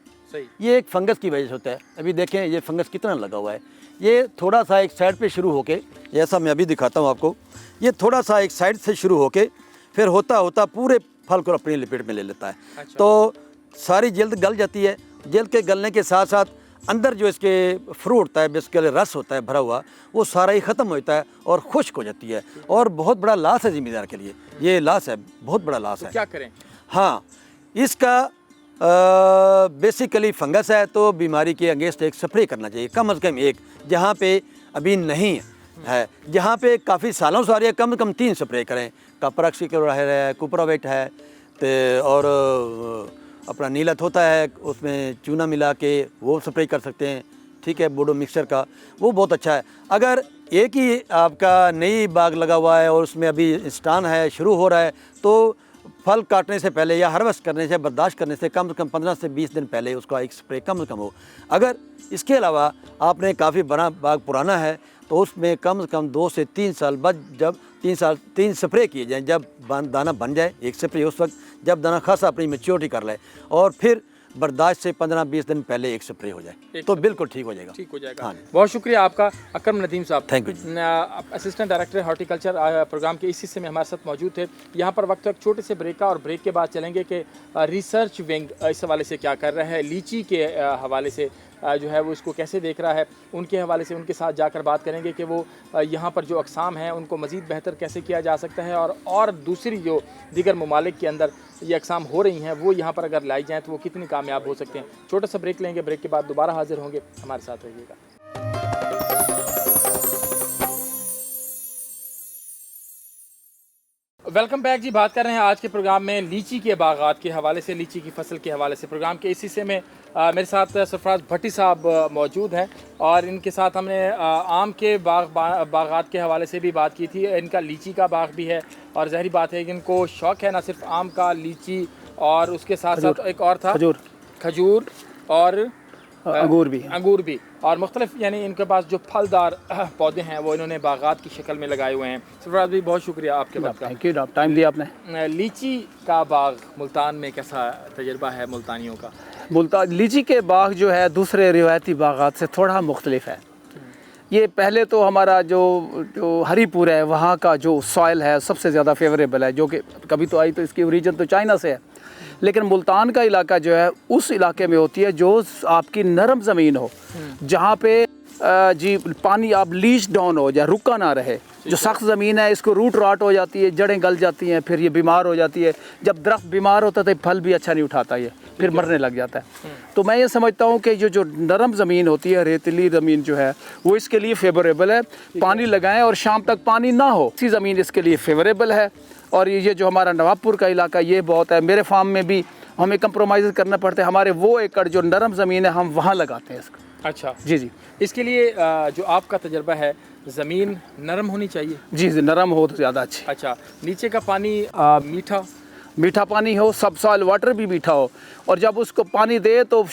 Speaker 4: ये एक फंगस की वजह से होता है। अभी देखें ये फंगस कितना लगा हुआ है। ये थोड़ा सा एक साइड पे शुरू होके, जैसा मैं अभी दिखाता हूँ आपको, ये थोड़ा सा एक साइड से शुरू होके फिर होता होता पूरे फल को अपनी लपेट में ले लेता है। अच्छा। तो सारी जल्द गल जाती है। जल्द के गलने के साथ साथ अंदर जो इसके फ्रूट होता है, बेसिकली रस होता है भरा हुआ, वो सारा ही ख़त्म होता है और खुश्क हो जाती है, और बहुत बड़ा लॉस है ज़िम्मेदार के लिए। ये लॉस है, बहुत बड़ा लॉस है।
Speaker 1: क्या करें? हाँ,
Speaker 4: इसका बेसिकली फंगस है तो बीमारी के अगेंस्ट एक स्प्रे करना चाहिए, कम से कम एक, जहाँ पे अभी नहीं है। जहाँ पे काफ़ी सालों से आ रही है, कम से कम 3 स्प्रे करें। कपरॉक्सीक्लोराइड है, कुपरावेट है, तो और अपना नीलत होता है, उसमें चूना मिला के वो स्प्रे कर सकते हैं, ठीक है, बोडो मिक्सचर का, वो बहुत अच्छा है। अगर एक ही आपका नई बाग लगा हुआ है और उसमें अभी स्टान है, शुरू हो रहा है, तो फल काटने से पहले या हार्वेस्ट करने से, बर्दाश्त करने से कम 15 से 20 दिन पहले उसका एक स्प्रे कम से कम हो। अगर इसके अलावा आपने काफ़ी बड़ा बाग पुराना है तो उसमें कम से कम 2 से 3 साल बाद, जब 3 स्प्रे किए जाएँ, जब दाना बन जाए एक स्प्रे उस वक्त, जब दाना खासा अपनी मैच्योरिटी कर ले, और फिर बर्दाश्त से 15-20 दिन पहले एक स्प्रे हो जाए तो बिल्कुल ठीक हो जाएगा।
Speaker 1: ठीक हो जाएगा।
Speaker 4: हाँ।
Speaker 1: बहुत शुक्रिया आपका अकरम नदीम साहब।
Speaker 4: Thank you.
Speaker 1: Assistant director horticulture programme के इस हिस्से में हमारे साथ मौजूद थे। यहाँ पर वक्त एक छोटे से ब्रेक का, और ब्रेक के बाद चलेंगे कि रिसर्च विंग इस हवाले से क्या कर रहा है, लीची के हवाले से जो है वो इसको कैसे देख रहा है, उनके हवाले से उनके साथ जाकर बात करेंगे कि वो यहाँ पर जो अक़साम हैं उनको मज़ीद बेहतर कैसे किया जा सकता है, और दूसरी जो दीगर ममालिक के अंदर ये अक़साम हो रही हैं वो यहाँ पर अगर लाई जाएँ तो वो कितनी कामयाब हो सकते हैं। छोटा सा ब्रेक लेंगे, ब्रेक के बाद दोबारा हाजिर होंगे, हमारे साथ रहिएगा। वेलकम बैक जी। बात कर रहे हैं आज के प्रोग्राम में लीची के बागात के हवाले से, लीची की फसल के हवाले से। प्रोग्राम के इस हिस्से में मेरे साथ सरफराज भट्टी साहब मौजूद हैं, और इनके साथ हमने आम के बागात के हवाले से भी बात की थी। इनका लीची का बाग भी है, और ज़ाहिर बात है कि इनको शौक़ है ना सिर्फ आम का, लीची, और उसके साथ साथ एक और था खजूर और अंगूर भी, और मुख्तलिफ यानी इनके पास जो फलदार पौधे हैं वो इन्होंने बागात की शक्ल में लगाए हुए हैं। सरफराज भाई बहुत शुक्रिया आपके वक्त का।
Speaker 5: थैंक यू, टाइम दिया आपने।
Speaker 1: लीची का बाग मुल्तान में कैसा तजर्बा है मुल्तानियों का?
Speaker 5: मुल्तान लीची के बाग जो है दूसरे रिवायती बागात से थोड़ा मुख्तलिफ है। ये पहले तो हमारा जो हरीपुर है वहाँ का जो सॉइल है सबसे ज़्यादा फेवरेबल है, जो कि कभी तो आई तो इसकी ओरिजिन तो चाइना से है, लेकिन मुल्तान का इलाका जो है उस इलाके में होती है जो आपकी नरम ज़मीन हो, जहाँ पे जी पानी आप लीच डाउन हो जाए, रुका ना रहे। जो सख्त ज़मीन है इसको रूट राट हो जाती है, जड़ें गल जाती हैं, फिर ये बीमार हो जाती है। जब दरख्त बीमार होता है तो फल भी अच्छा नहीं उठाता, ये फिर मरने लग जाता है। तो मैं ये समझता हूँ कि जो नरम ज़मीन होती है, रेतीली ज़मीन जो है वो इसके लिए फेवरेबल है। पानी लगाएं और शाम तक पानी ना हो, इसी ज़मीन इसके लिए फेवरेबल है। और ये जो हमारा नवाबपुर का इलाका ये बहुत है। मेरे फार्म में भी हमें कंप्रोमाइज़ करना पड़ता है, हमारे वो एकड़ जो नरम ज़मीन है हम वहाँ लगाते हैं इसको।
Speaker 1: अच्छा
Speaker 5: जी जी।
Speaker 1: इसके लिए जो आपका तजर्बा है, ज़मीन नरम होनी चाहिए?
Speaker 5: जी जी, नरम हो तो ज़्यादा अच्छी।
Speaker 1: अच्छा, नीचे का पानी
Speaker 5: मीठा पानी हो, सब सॉइल वाटर भी मीठा हो, और जब उसको पानी दे तो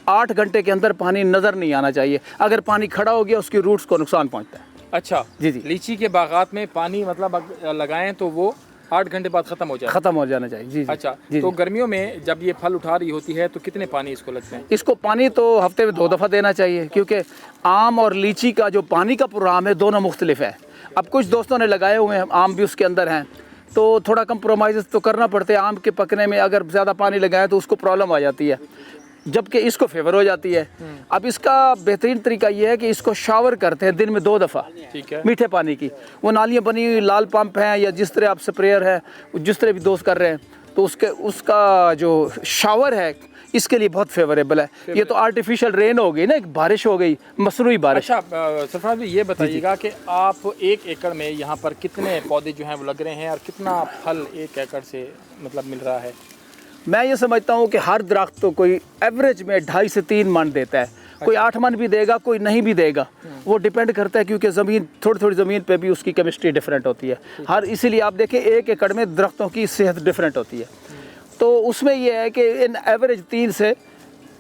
Speaker 5: 8 घंटे के अंदर पानी नज़र नहीं आना चाहिए। अगर पानी खड़ा हो गया उसकी रूट्स को नुकसान पहुँचता है।
Speaker 1: अच्छा
Speaker 5: जी जी।
Speaker 1: लीची के बागात में पानी मतलब लगाएं तो वो 8 घंटे बाद ख़त्म हो
Speaker 5: जाना चाहिए। जी जी।
Speaker 1: अच्छा
Speaker 5: जी,
Speaker 1: तो
Speaker 5: जी।
Speaker 1: गर्मियों में जब ये फल उठा रही होती है तो कितने पानी इसको लगते हैं?
Speaker 5: इसको पानी तो हफ्ते में 2 दफ़ा देना चाहिए, क्योंकि आम और लीची का जो पानी का प्रोग्राम है दोनों मुख्तलिफ है। अब कुछ दोस्तों ने लगाए हुए हैं, आम भी उसके अंदर हैं, तो थोड़ा कंप्रोमाइज़ तो करना पड़ता है। आम के पकने में अगर ज़्यादा पानी लगाए तो उसको प्रॉब्लम आ जाती है, जबकि इसको फेवर हो जाती है। अब इसका बेहतरीन तरीका ये है कि इसको शावर करते हैं दिन में 2 दफ़ा,
Speaker 1: ठीक है,
Speaker 5: मीठे पानी की। वो नालियाँ बनी हुई, लाल पंप हैं, या जिस तरह आप स्प्रेयर है, जिस तरह भी दोस्त कर रहे हैं, तो उसका जो शावर है इसके लिए बहुत फेवरेबल है। ये तो आर्टिफिशियल रेन हो गई ना, एक बारिश हो गई, मसनूई बारिश।
Speaker 1: अच्छा सरफराज भाई ये बताइएगा कि आप 1 एकड़ में यहाँ पर कितने पौधे जो हैं वो लग रहे हैं, और कितना फल 1 एकड़ से मतलब मिल रहा है?
Speaker 5: मैं ये समझता हूँ कि हर दरख्त तो कोई एवरेज में 2.5 से 3 मन देता है। कोई 8 मन भी देगा, कोई नहीं भी देगा, वो डिपेंड करता है, क्योंकि ज़मीन थोड़ी ज़मीन पे भी उसकी केमिस्ट्री डिफरेंट होती है। इसीलिए आप देखें 1 एकड़ में दरख्तों की सेहत डिफरेंट होती है। तो उसमें यह है कि इन एवरेज 3 से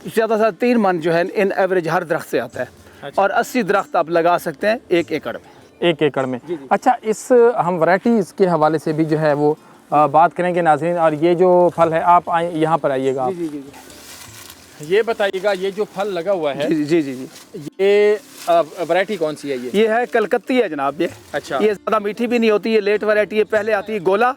Speaker 5: ज़्यादा 3 मन जो है इन एवरेज हर दरख्त से आता है। अच्छा। और 80 दरख्त आप लगा सकते हैं 1 एकड़ में।
Speaker 1: 1 एकड़ में। अच्छा, इस हम वैरायटीज़ के हवाले से भी जो है वो बात करेंगे नाज़रीन। और ये जो फल है, आप आए यहाँ पर आइएगा, आप
Speaker 5: जी।
Speaker 1: ये बताइएगा ये जो फल लगा हुआ है,
Speaker 5: जी,
Speaker 1: ये वैरायटी कौन सी है? ये
Speaker 5: है कलकत्ती है जनाब। ये
Speaker 1: अच्छा,
Speaker 5: ये ज़्यादा मीठी भी नहीं होती, ये लेट वैरायटी है। पहले आती है गोला,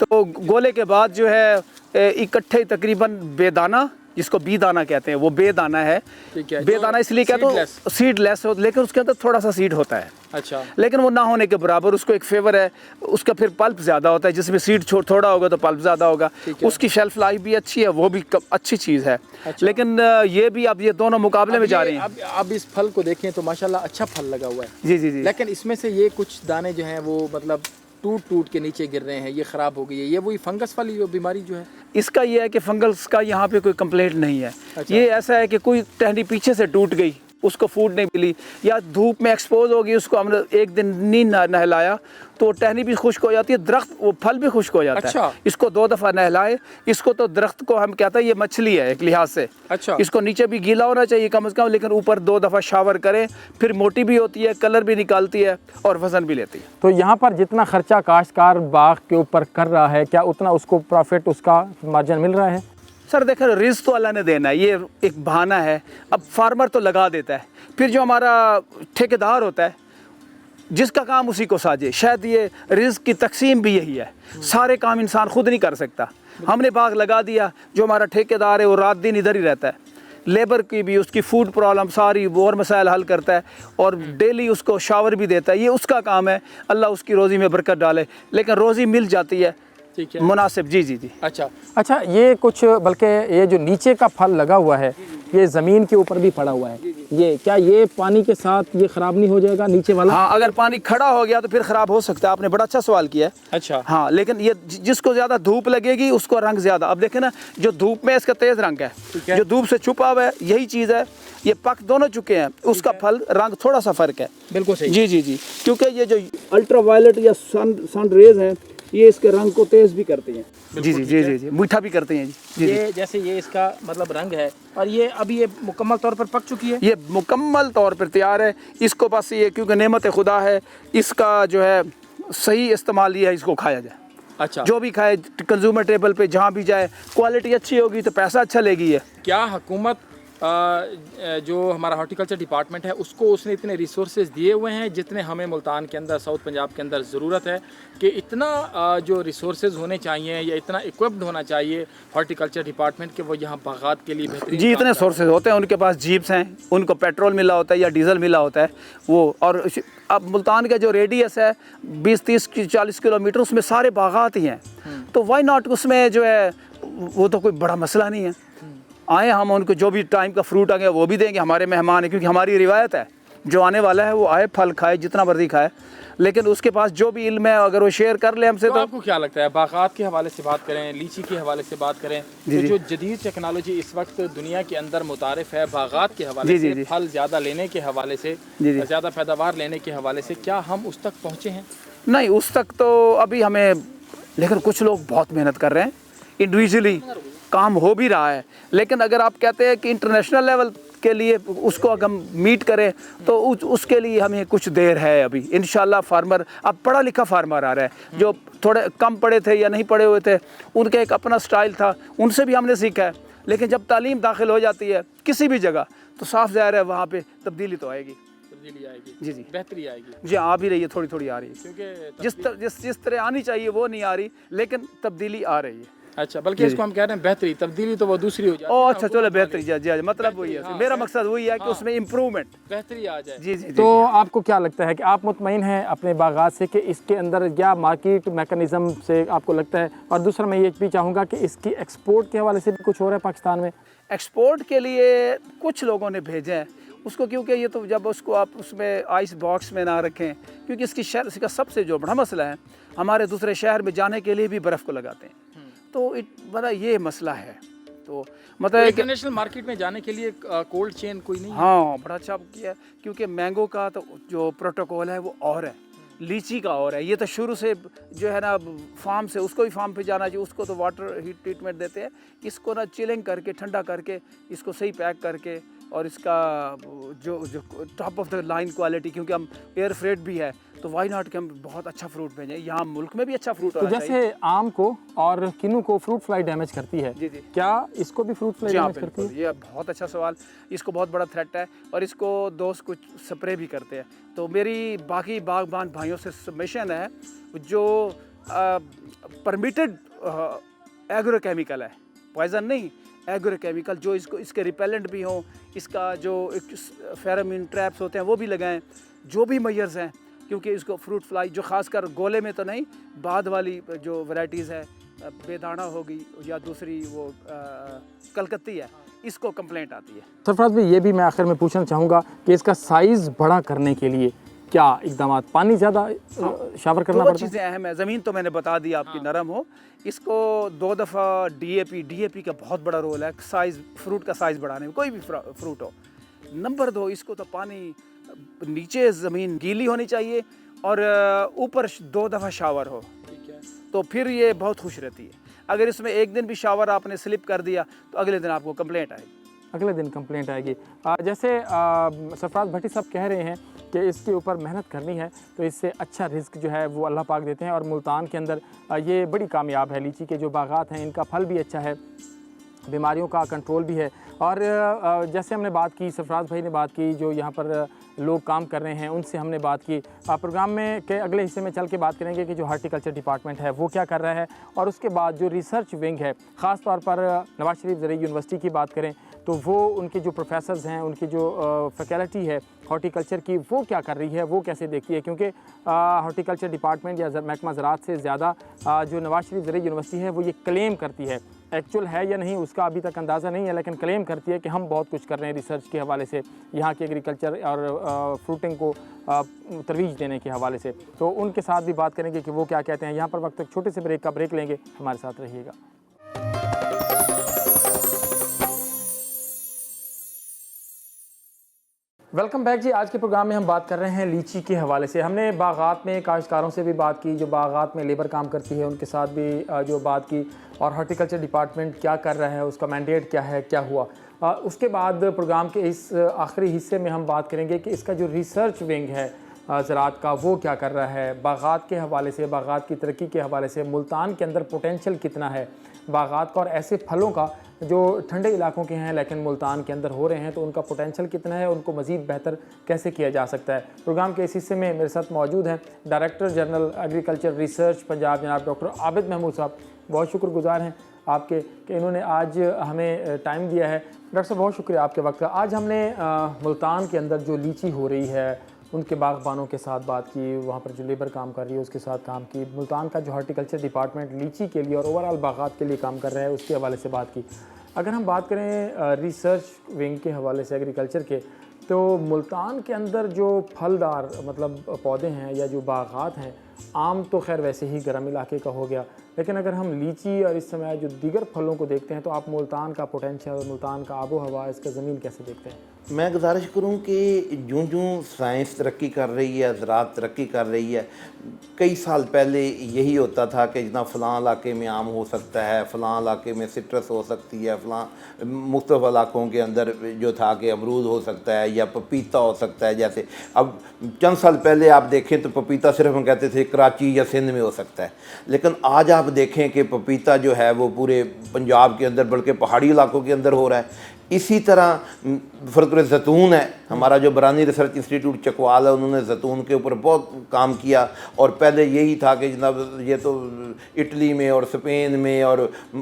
Speaker 5: तो गोले के बाद जो है इकट्ठे तकरीबन बेदाना, जिसको बी दाना कहते हैं, वो बेदाना है। बेदाना इसलिए कहते हो, सीडलेस हो, लेकिन उसके अंदर थोड़ा सा सीड होता है।
Speaker 1: अच्छा,
Speaker 5: लेकिन वो ना होने के बराबर, उसको एक फेवर है, उसका फिर पल्प ज़्यादा होता है। जिसमें सीड थोड़ा होगा तो पल्प ज़्यादा होगा, उसकी शेल्फ लाइफ भी अच्छी है, वो भी अच्छी चीज़ है। अच्छा। लेकिन ये भी अब ये दोनों मुकाबले में जा रही हैं।
Speaker 1: अब इस फल को देखें तो माशाल्लाह अच्छा फल लगा हुआ है।
Speaker 5: जी।
Speaker 1: लेकिन इसमें से ये कुछ दाने जो हैं वो मतलब टूट के नीचे गिर रहे हैं, ये ख़राब हो गई है। ये वही फंगस वाली जो बीमारी जो है?
Speaker 5: इसका ये है कि फंगस का यहाँ पे कोई कंप्लेंट नहीं है। अच्छा। ये ऐसा है कि कोई टहनी पीछे से टूट गई, उसको फूड नहीं मिली या धूप में एक्सपोज होगी, उसको हमने एक दिन नहीं नहलाया तो टहनी भी खुश्क हो जाती है, दरख्त वो फल भी खुश्क हो जाता
Speaker 1: अच्छा।
Speaker 5: है। इसको 2 दफ़ा नहलाए। इसको तो दरख्त को हम कहते हैं ये मछली है एक लिहाज से।
Speaker 1: अच्छा।
Speaker 5: इसको नीचे भी गीला होना चाहिए कम से कम, लेकिन ऊपर 2 दफ़ा शावर करें, फिर मोटी भी होती है, कलर भी निकालती है और वज़न भी लेती है।
Speaker 1: तो यहाँ पर जितना खर्चा काश्तकार बाग के ऊपर कर रहा है, क्या उतना उसको प्रॉफिट, उसका मार्जिन मिल रहा है?
Speaker 5: सर देखो, रिस्क तो अल्लाह ने देना है, ये एक बहाना है। अब फार्मर तो लगा देता है, फिर जो हमारा ठेकेदार होता है जिसका काम उसी को साजे, शायद ये रिस्क की तकसीम भी यही है। सारे काम इंसान खुद नहीं कर सकता। हमने बाग लगा दिया, जो हमारा ठेकेदार है वो रात दिन इधर ही रहता है, लेबर की भी, उसकी फूड प्रॉब्लम सारी वो और मसाइल हल करता है और डेली उसको शावर भी देता है। ये उसका काम है, अल्लाह उसकी रोज़ी में बरकत डाले, लेकिन रोज़ी मिल जाती है
Speaker 1: ठीक है,
Speaker 5: मुनासिब। जी जी जी।
Speaker 1: अच्छा, ये कुछ, बल्कि ये जो नीचे का फल लगा हुआ है ये ज़मीन के ऊपर भी पड़ा हुआ है, ये क्या ये पानी के साथ ये ख़राब नहीं हो जाएगा नीचे वाला?
Speaker 5: हाँ, अगर पानी खड़ा हो गया तो फिर ख़राब हो सकता है। आपने बड़ा अच्छा सवाल किया है।
Speaker 1: अच्छा।
Speaker 5: हाँ, लेकिन ये जिसको ज़्यादा धूप लगेगी उसको रंग ज़्यादा। अब देखें ना, जो धूप में इसका तेज़ रंग है, जो धूप से छुपा हुआ है यही चीज़ है। ये पक दोनों चुके हैं, उसका फल रंग थोड़ा सा फ़र्क है।
Speaker 1: बिल्कुल सही।
Speaker 5: जी जी जी, क्योंकि ये जो अल्ट्रा वायलेट या सन रेज हैं ये इसके रंग को तेज़ भी करते हैं। जी जी जी जी जी, मीठा भी करते हैं जी। जी
Speaker 1: ये जैसे ये इसका मतलब रंग है, और ये अभी ये मुकम्मल तौर पर पक चुकी है।
Speaker 5: ये मुकम्मल तौर पर तैयार है। इसको बस ये क्योंकि नेमत खुदा है, इसका जो है सही इस्तेमाल ये है, इसको खाया जाए।
Speaker 1: अच्छा।
Speaker 5: जो भी खाए कंज्यूमर टेबल पे जहाँ भी जाए, क्वालिटी अच्छी होगी तो पैसा अच्छा लेगी है।
Speaker 1: क्या हुकूमत जो हमारा हॉर्टिकल्चर डिपार्टमेंट है उसको उसने इतने रिसोर्सेज दिए हुए हैं जितने हमें मुल्तान के अंदर, साउथ पंजाब के अंदर ज़रूरत है, कि इतना जो रिसोर्सेज होने चाहिए या इतना इक्विप्ड होना चाहिए हॉर्टिकल्चर डिपार्टमेंट के वो यहाँ बागात के लिए बेहतरीन?
Speaker 5: जी, इतने सोर्सेज होते हैं, उनके पास जीप्स हैं, उनको पेट्रोल मिला होता है या डीजल मिला होता है वो। और अब मुल्तान का जो रेडियस है 20-30-40 किलोमीटर, उसमें सारे बागात ही हैं, तो वाई नॉट उसमें जो है वो तो कोई बड़ा मसला नहीं है। आए हम उनको जो भी टाइम का फ्रूट आ गया वो भी देंगे, हमारे मेहमान हैं, क्योंकि हमारी रिवायत है जो आने वाला है वो आए, फल खाए, जितना मर्जी खाए, लेकिन उसके पास जो भी इल्म है अगर वो शेयर कर ले हमसे। तो
Speaker 1: आपको क्या लगता है, बागात के हवाले से बात करें, लीची के हवाले से बात करें, तो जो जदीद टेक्नोलॉजी इस वक्त दुनिया के अंदर मुतारिफ है बागात के हवाले से, फल ज़्यादा लेने के हवाले से, ज़्यादा पैदावार लेने के हवाले से, क्या हम उस तक पहुँचे हैं?
Speaker 5: नहीं, उस तक तो अभी हमें, लेकिन कुछ लोग बहुत मेहनत कर रहे हैं, इंडिविजुअली काम हो भी रहा है। लेकिन अगर आप कहते हैं कि इंटरनेशनल लेवल के लिए उसको अगर हम मीट करें तो उसके लिए हमें कुछ देर है अभी। इंशाल्लाह फार्मर, अब पढ़ा लिखा फार्मर आ रहा है, जो थोड़े कम पढ़े थे या नहीं पढ़े हुए थे उनका एक अपना स्टाइल था, उनसे भी हमने सीखा है। लेकिन जब तालीम दाखिल हो जाती है किसी भी जगह तो साफ ज़ाहिर है वहाँ पे तब्दीली तो आएगी।
Speaker 1: तब्दीली आएगी।
Speaker 5: जी जी,
Speaker 1: बेहतरी आएगी।
Speaker 5: जी, आ भी रही है, थोड़ी थोड़ी आ रही है,
Speaker 1: क्योंकि
Speaker 5: जिस तरह आनी चाहिए वो नहीं आ रही, लेकिन तब्दीली आ रही है।
Speaker 1: अच्छा, बल्कि इसको हम कह रहे हैं बेहतरी, तब्दीली तो वो दूसरी हो जाती है।
Speaker 5: ओ अच्छा, चलो बेहतरी, जी, मतलब वही है, मेरा मकसद वही है कि उसमें इम्प्रूवमेंट,
Speaker 1: बेहतरी आ जाए।
Speaker 5: जी जी।
Speaker 1: तो आपको क्या लगता है कि आप मुतमईन हैं अपने बागात से कि इसके अंदर क्या मार्केट मैकेनिज़्म से आपको लगता है? और दूसरा मैं ये भी चाहूँगा कि इसकी एक्सपोर्ट के हवाले से भी कुछ हो रहा है पाकिस्तान में?
Speaker 5: एक्सपोर्ट के लिए कुछ लोगों ने भेजे हैं उसको, क्योंकि ये तो जब उसको आप उसमें आइस बॉक्स में ना रखें, क्योंकि इसका सबसे जो बड़ा मसला है, हमारे दूसरे शहर में जाने के लिए भी बर्फ़ को लगाते हैं, तो बड़ा ये मसला है। तो मतलब
Speaker 1: इंटरनेशनल मार्केट में जाने के लिए कोल्ड चेन कोई नहीं है?
Speaker 5: हाँ, बड़ा अच्छा किया, क्योंकि मैंगो का तो जो प्रोटोकॉल है वो और है, लीची का और है। ये तो शुरू से जो है ना फार्म से, उसको भी फार्म पे जाना चाहिए, उसको तो वाटर हीट ट्रीटमेंट देते हैं, इसको ना चिलिंग करके, ठंडा करके, इसको सही पैक करके, और इसका जो top of the line quality, क्योंकि हम एयर फ्रेट भी है तो वाई नॉट के हम बहुत अच्छा फ्रूट भेजें, यहाँ मुल्क में भी अच्छा फ्रूट
Speaker 1: तो जैसे आम को और किन्नू को फ्रूट फ्लाई डैमेज करती है,
Speaker 5: जी जी,
Speaker 1: क्या इसको भी फ्रूट फ्लाई डैमेज करती है?
Speaker 5: ये बहुत अच्छा सवाल, इसको बहुत बड़ा थ्रेट है और इसको दोस्त कुछ स्प्रे भी करते हैं। तो मेरी बाकी बागबान भाइयों से सबमिशन है, जो परमिटेड एग्रोकेमिकल है, पॉइजन नहीं, एग्रोकेमिकल, जो इसके रिपेलेंट भी हों, इसका जो फेरोमोन ट्रैप्स होते हैं वो भी लगाएं, जो भी मेजर्स हैं, क्योंकि इसको फ्रूट फ्लाई जो ख़ासकर गोले में तो नहीं, बाद वाली जो वैराइटीज़ है, बेदाना होगी या दूसरी वो कलकत्ती है, इसको कंप्लेंट आती है।
Speaker 1: सरफराज भाई, ये भी मैं आखिर में पूछना चाहूँगा कि इसका साइज़ बड़ा करने के लिए क्या इकदाम, पानी ज़्यादा शावर करना पड़ता है?
Speaker 5: चीज़ें अहम है। ज़मीन तो मैंने बता दी आपकी, नरम हो, इसको 2 दफ़ा DAP का बहुत बड़ा रोल है साइज़, फ्रूट का साइज़ बढ़ाने में, कोई भी फ्रूट हो, नंबर 2, इसको तो पानी नीचे ज़मीन गीली होनी चाहिए और ऊपर 2 दफ़ा शावर हो, तो फिर ये बहुत खुश रहती है। अगर इसमें एक दिन भी शावर आपने स्लिप कर दिया तो अगले दिन आपको कंप्लेंट आएगी।
Speaker 1: अगले दिन कंप्लेंट आएगी। जैसे सरफराज भट्टी साहब कह रहे हैं कि इसके ऊपर मेहनत करनी है तो इससे अच्छा रिस्क जो है वो अल्लाह पाक देते हैं, और मुल्तान के अंदर ये बड़ी कामयाब है। लीची के जो बागात हैं इनका फल भी अच्छा है, बीमारियों का कंट्रोल भी है। और जैसे हमने बात की, सरफराज भाई ने बात की, जो यहाँ पर लोग काम कर रहे हैं उनसे हमने बात की। प्रोग्राम में के अगले हिस्से में चल के बात करेंगे कि जो हार्टिकल्चर डिपार्टमेंट है वो क्या कर रहा है, और उसके बाद जो रिसर्च विंग है, ख़ास तौर पर नवाज शरीफ ज़रई यूनिवर्सिटी की बात करें तो वो उनके जो प्रोफेसर्स हैं, उनकी जो फैकल्टी है हॉर्टिकल्चर की, वो क्या कर रही है, वो कैसे देखती है। क्योंकि हॉर्टिकल्चर डिपार्टमेंट या महकमा ज़राअत से ज़्यादा जो नवाज शरीफ ज़रई यूनिवर्सिटी है वो ये क्लेम करती है, एक्चुअल है या नहीं उसका अभी तक अंदाज़ा नहीं है, लेकिन क्लेम करती है कि हम बहुत कुछ कर रहे हैं रिसर्च के हवाले से, यहाँ के एग्रीकल्चर और फ्रूटिंग को तरवीज देने के हवाले से। तो उनके साथ भी बात करेंगे कि वो क्या कहते हैं। यहाँ पर वक्त एक छोटे से ब्रेक लेंगे, हमारे साथ रहिएगा। वेलकम बैक जी। आज के प्रोग्राम में हम बात कर रहे हैं लीची के हवाले से। हमने बागात में काश्तकारों से भी बात की, जो बागात में लेबर काम करती है उनके साथ भी जो बात की, और हॉर्टिकल्चर डिपार्टमेंट क्या कर रहा है, उसका मैंडेट क्या है, क्या हुआ। उसके बाद प्रोग्राम के इस आखिरी हिस्से में हम बात करेंगे कि इसका जो रिसर्च विंग है ज़राअत का वो क्या कर रहा है, बागात के हवाले से, बागात की तरक्की के हवाले से मुल्तान के अंदर पोटेंशल कितना है बागात का, और ऐसे फलों का जो ठंडे इलाकों के हैं लेकिन मुल्तान के अंदर हो रहे हैं तो उनका पोटेंशल कितना है, उनको मज़ीद बेहतर कैसे किया जा सकता है। प्रोग्राम के इस हिस्से में मेरे साथ मौजूद हैं director general agriculture research Punjab जनाब डॉक्टर आबिद महमूद साहब। बहुत शुक्रगुजार हैं आपके कि इन्होंने आज हमें टाइम दिया है। डॉक्टर साहब बहुत शुक्रिया आपके वक्त का। आज हमने मुल्तान के अंदर जो लीची हो रही है उनके बागबानों के साथ बात की, वहाँ पर जो लेबर काम कर रही है उसके साथ काम की, मुल्तान का जो हॉर्टिकल्चर डिपार्टमेंट लीची के लिए और ओवरऑल बागात के लिए काम कर रहा है उसके हवाले से बात की। अगर हम बात करें रिसर्च विंग के हवाले से एग्रीकल्चर के, तो मुल्तान के अंदर जो फलदार मतलब पौधे हैं या जो बागात हैं, आम तो खैर वैसे ही गर्म इलाके का हो गया, लेकिन अगर हम लीची और इस समय जो दीगर फलों को देखते हैं तो आप मुल्तान का पोटेंशियल, मुल्तान का आबो हवा, इसका ज़मीन कैसे देखते हैं?
Speaker 6: मैं गुजारिश करूं कि जूँ जूँ साइंस तरक्की कर रही है, ज़राअत तरक्की कर रही है, कई साल पहले यही होता था कि जितना फ़लाँ इलाके में आम हो सकता है, फ़लाँ इलाके में सिट्रस हो सकती है, फ़लाँ मुख्तलिफ़ इलाकों के अंदर जो था कि अमरूद हो सकता है या पपीता हो सकता है। जैसे अब चंद साल पहले आप देखें तो पपीता सिर्फ हम कहते थे कराची या सिंध में हो सकता है, लेकिन आज आप देखें कि पपीता जो है वो पूरे पंजाब के अंदर बल्कि पहाड़ी इलाकों के अंदर हो रहा है। इसी तरह फ़र्क जैतून है, हमारा जो बरानी रिसर्च इंस्टीट्यूट चकवाल है उन्होंने जैतून के ऊपर बहुत काम किया, और पहले यही था कि जनाब ये तो इटली में और स्पेन में और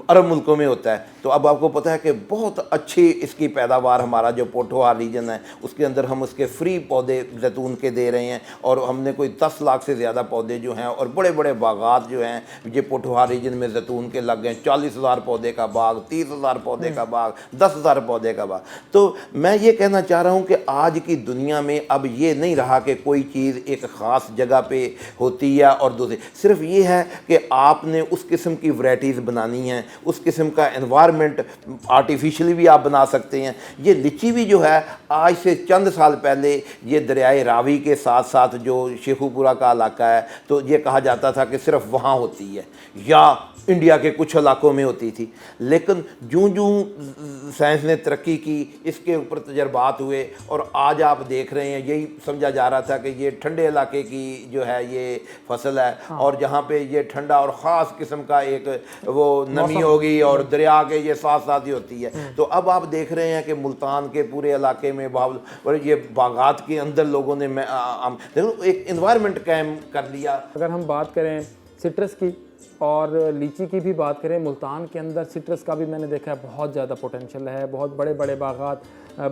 Speaker 6: अरब मुल्कों में होता है, तो अब आपको पता है कि बहुत अच्छी इसकी पैदावार हमारा जो पोठोहार रीजन है उसके अंदर हम उसके फ्री पौधे जैतून के दे रहे हैं, और हमने कोई 10 लाख से ज़्यादा पौधे जो हैं और बड़े बड़े बागात जो हैं ये पोठोहार रीजन में जैतून के लग गए। 40,000 पौधे का बाग, 30,000 पौधे का बाग, 10,000 पौधे का बाग। तो मैं ये कहना चाह रहा हूँ कि आज की दुनिया में अब ये नहीं रहा कि कोई चीज़ एक ख़ास जगह पे होती है और दूसरी, सिर्फ ये है कि आपने उस किस्म की वैराइटीज़ बनानी है, उस किस्म का एनवायरनमेंट आर्टिफिशियली भी आप बना सकते हैं। ये लीची भी जो है आज से चंद साल पहले ये दरियाए रावी के साथ साथ जो शेखुपुरा का इलाका है तो ये कहा जाता था कि सिर्फ वहाँ होती है या इंडिया के कुछ इलाकों में होती थी, लेकिन जूँ जूँ साइंस ने तरक्की की इसके ऊपर तजर्बात हुए और आज आप देख रहे हैं यही समझा जा रहा था कि ये ठंडे इलाके की जो है ये फसल है। हाँ। और जहाँ पे ये ठंडा और ख़ास किस्म का एक वो नमी होगी और दरिया के ये साथ साथ ही होती है। तो अब आप देख रहे हैं कि मुल्तान के पूरे इलाके में और ये बागात के अंदर लोगों ने देखो एक इन्वायरमेंट कायम कर लिया।
Speaker 1: अगर हम बात करें सिट्रस की और लीची की भी बात करें, मुल्तान के अंदर सिट्रस का भी मैंने देखा है बहुत ज़्यादा पोटेंशियल है, बहुत बड़े बड़े बागात।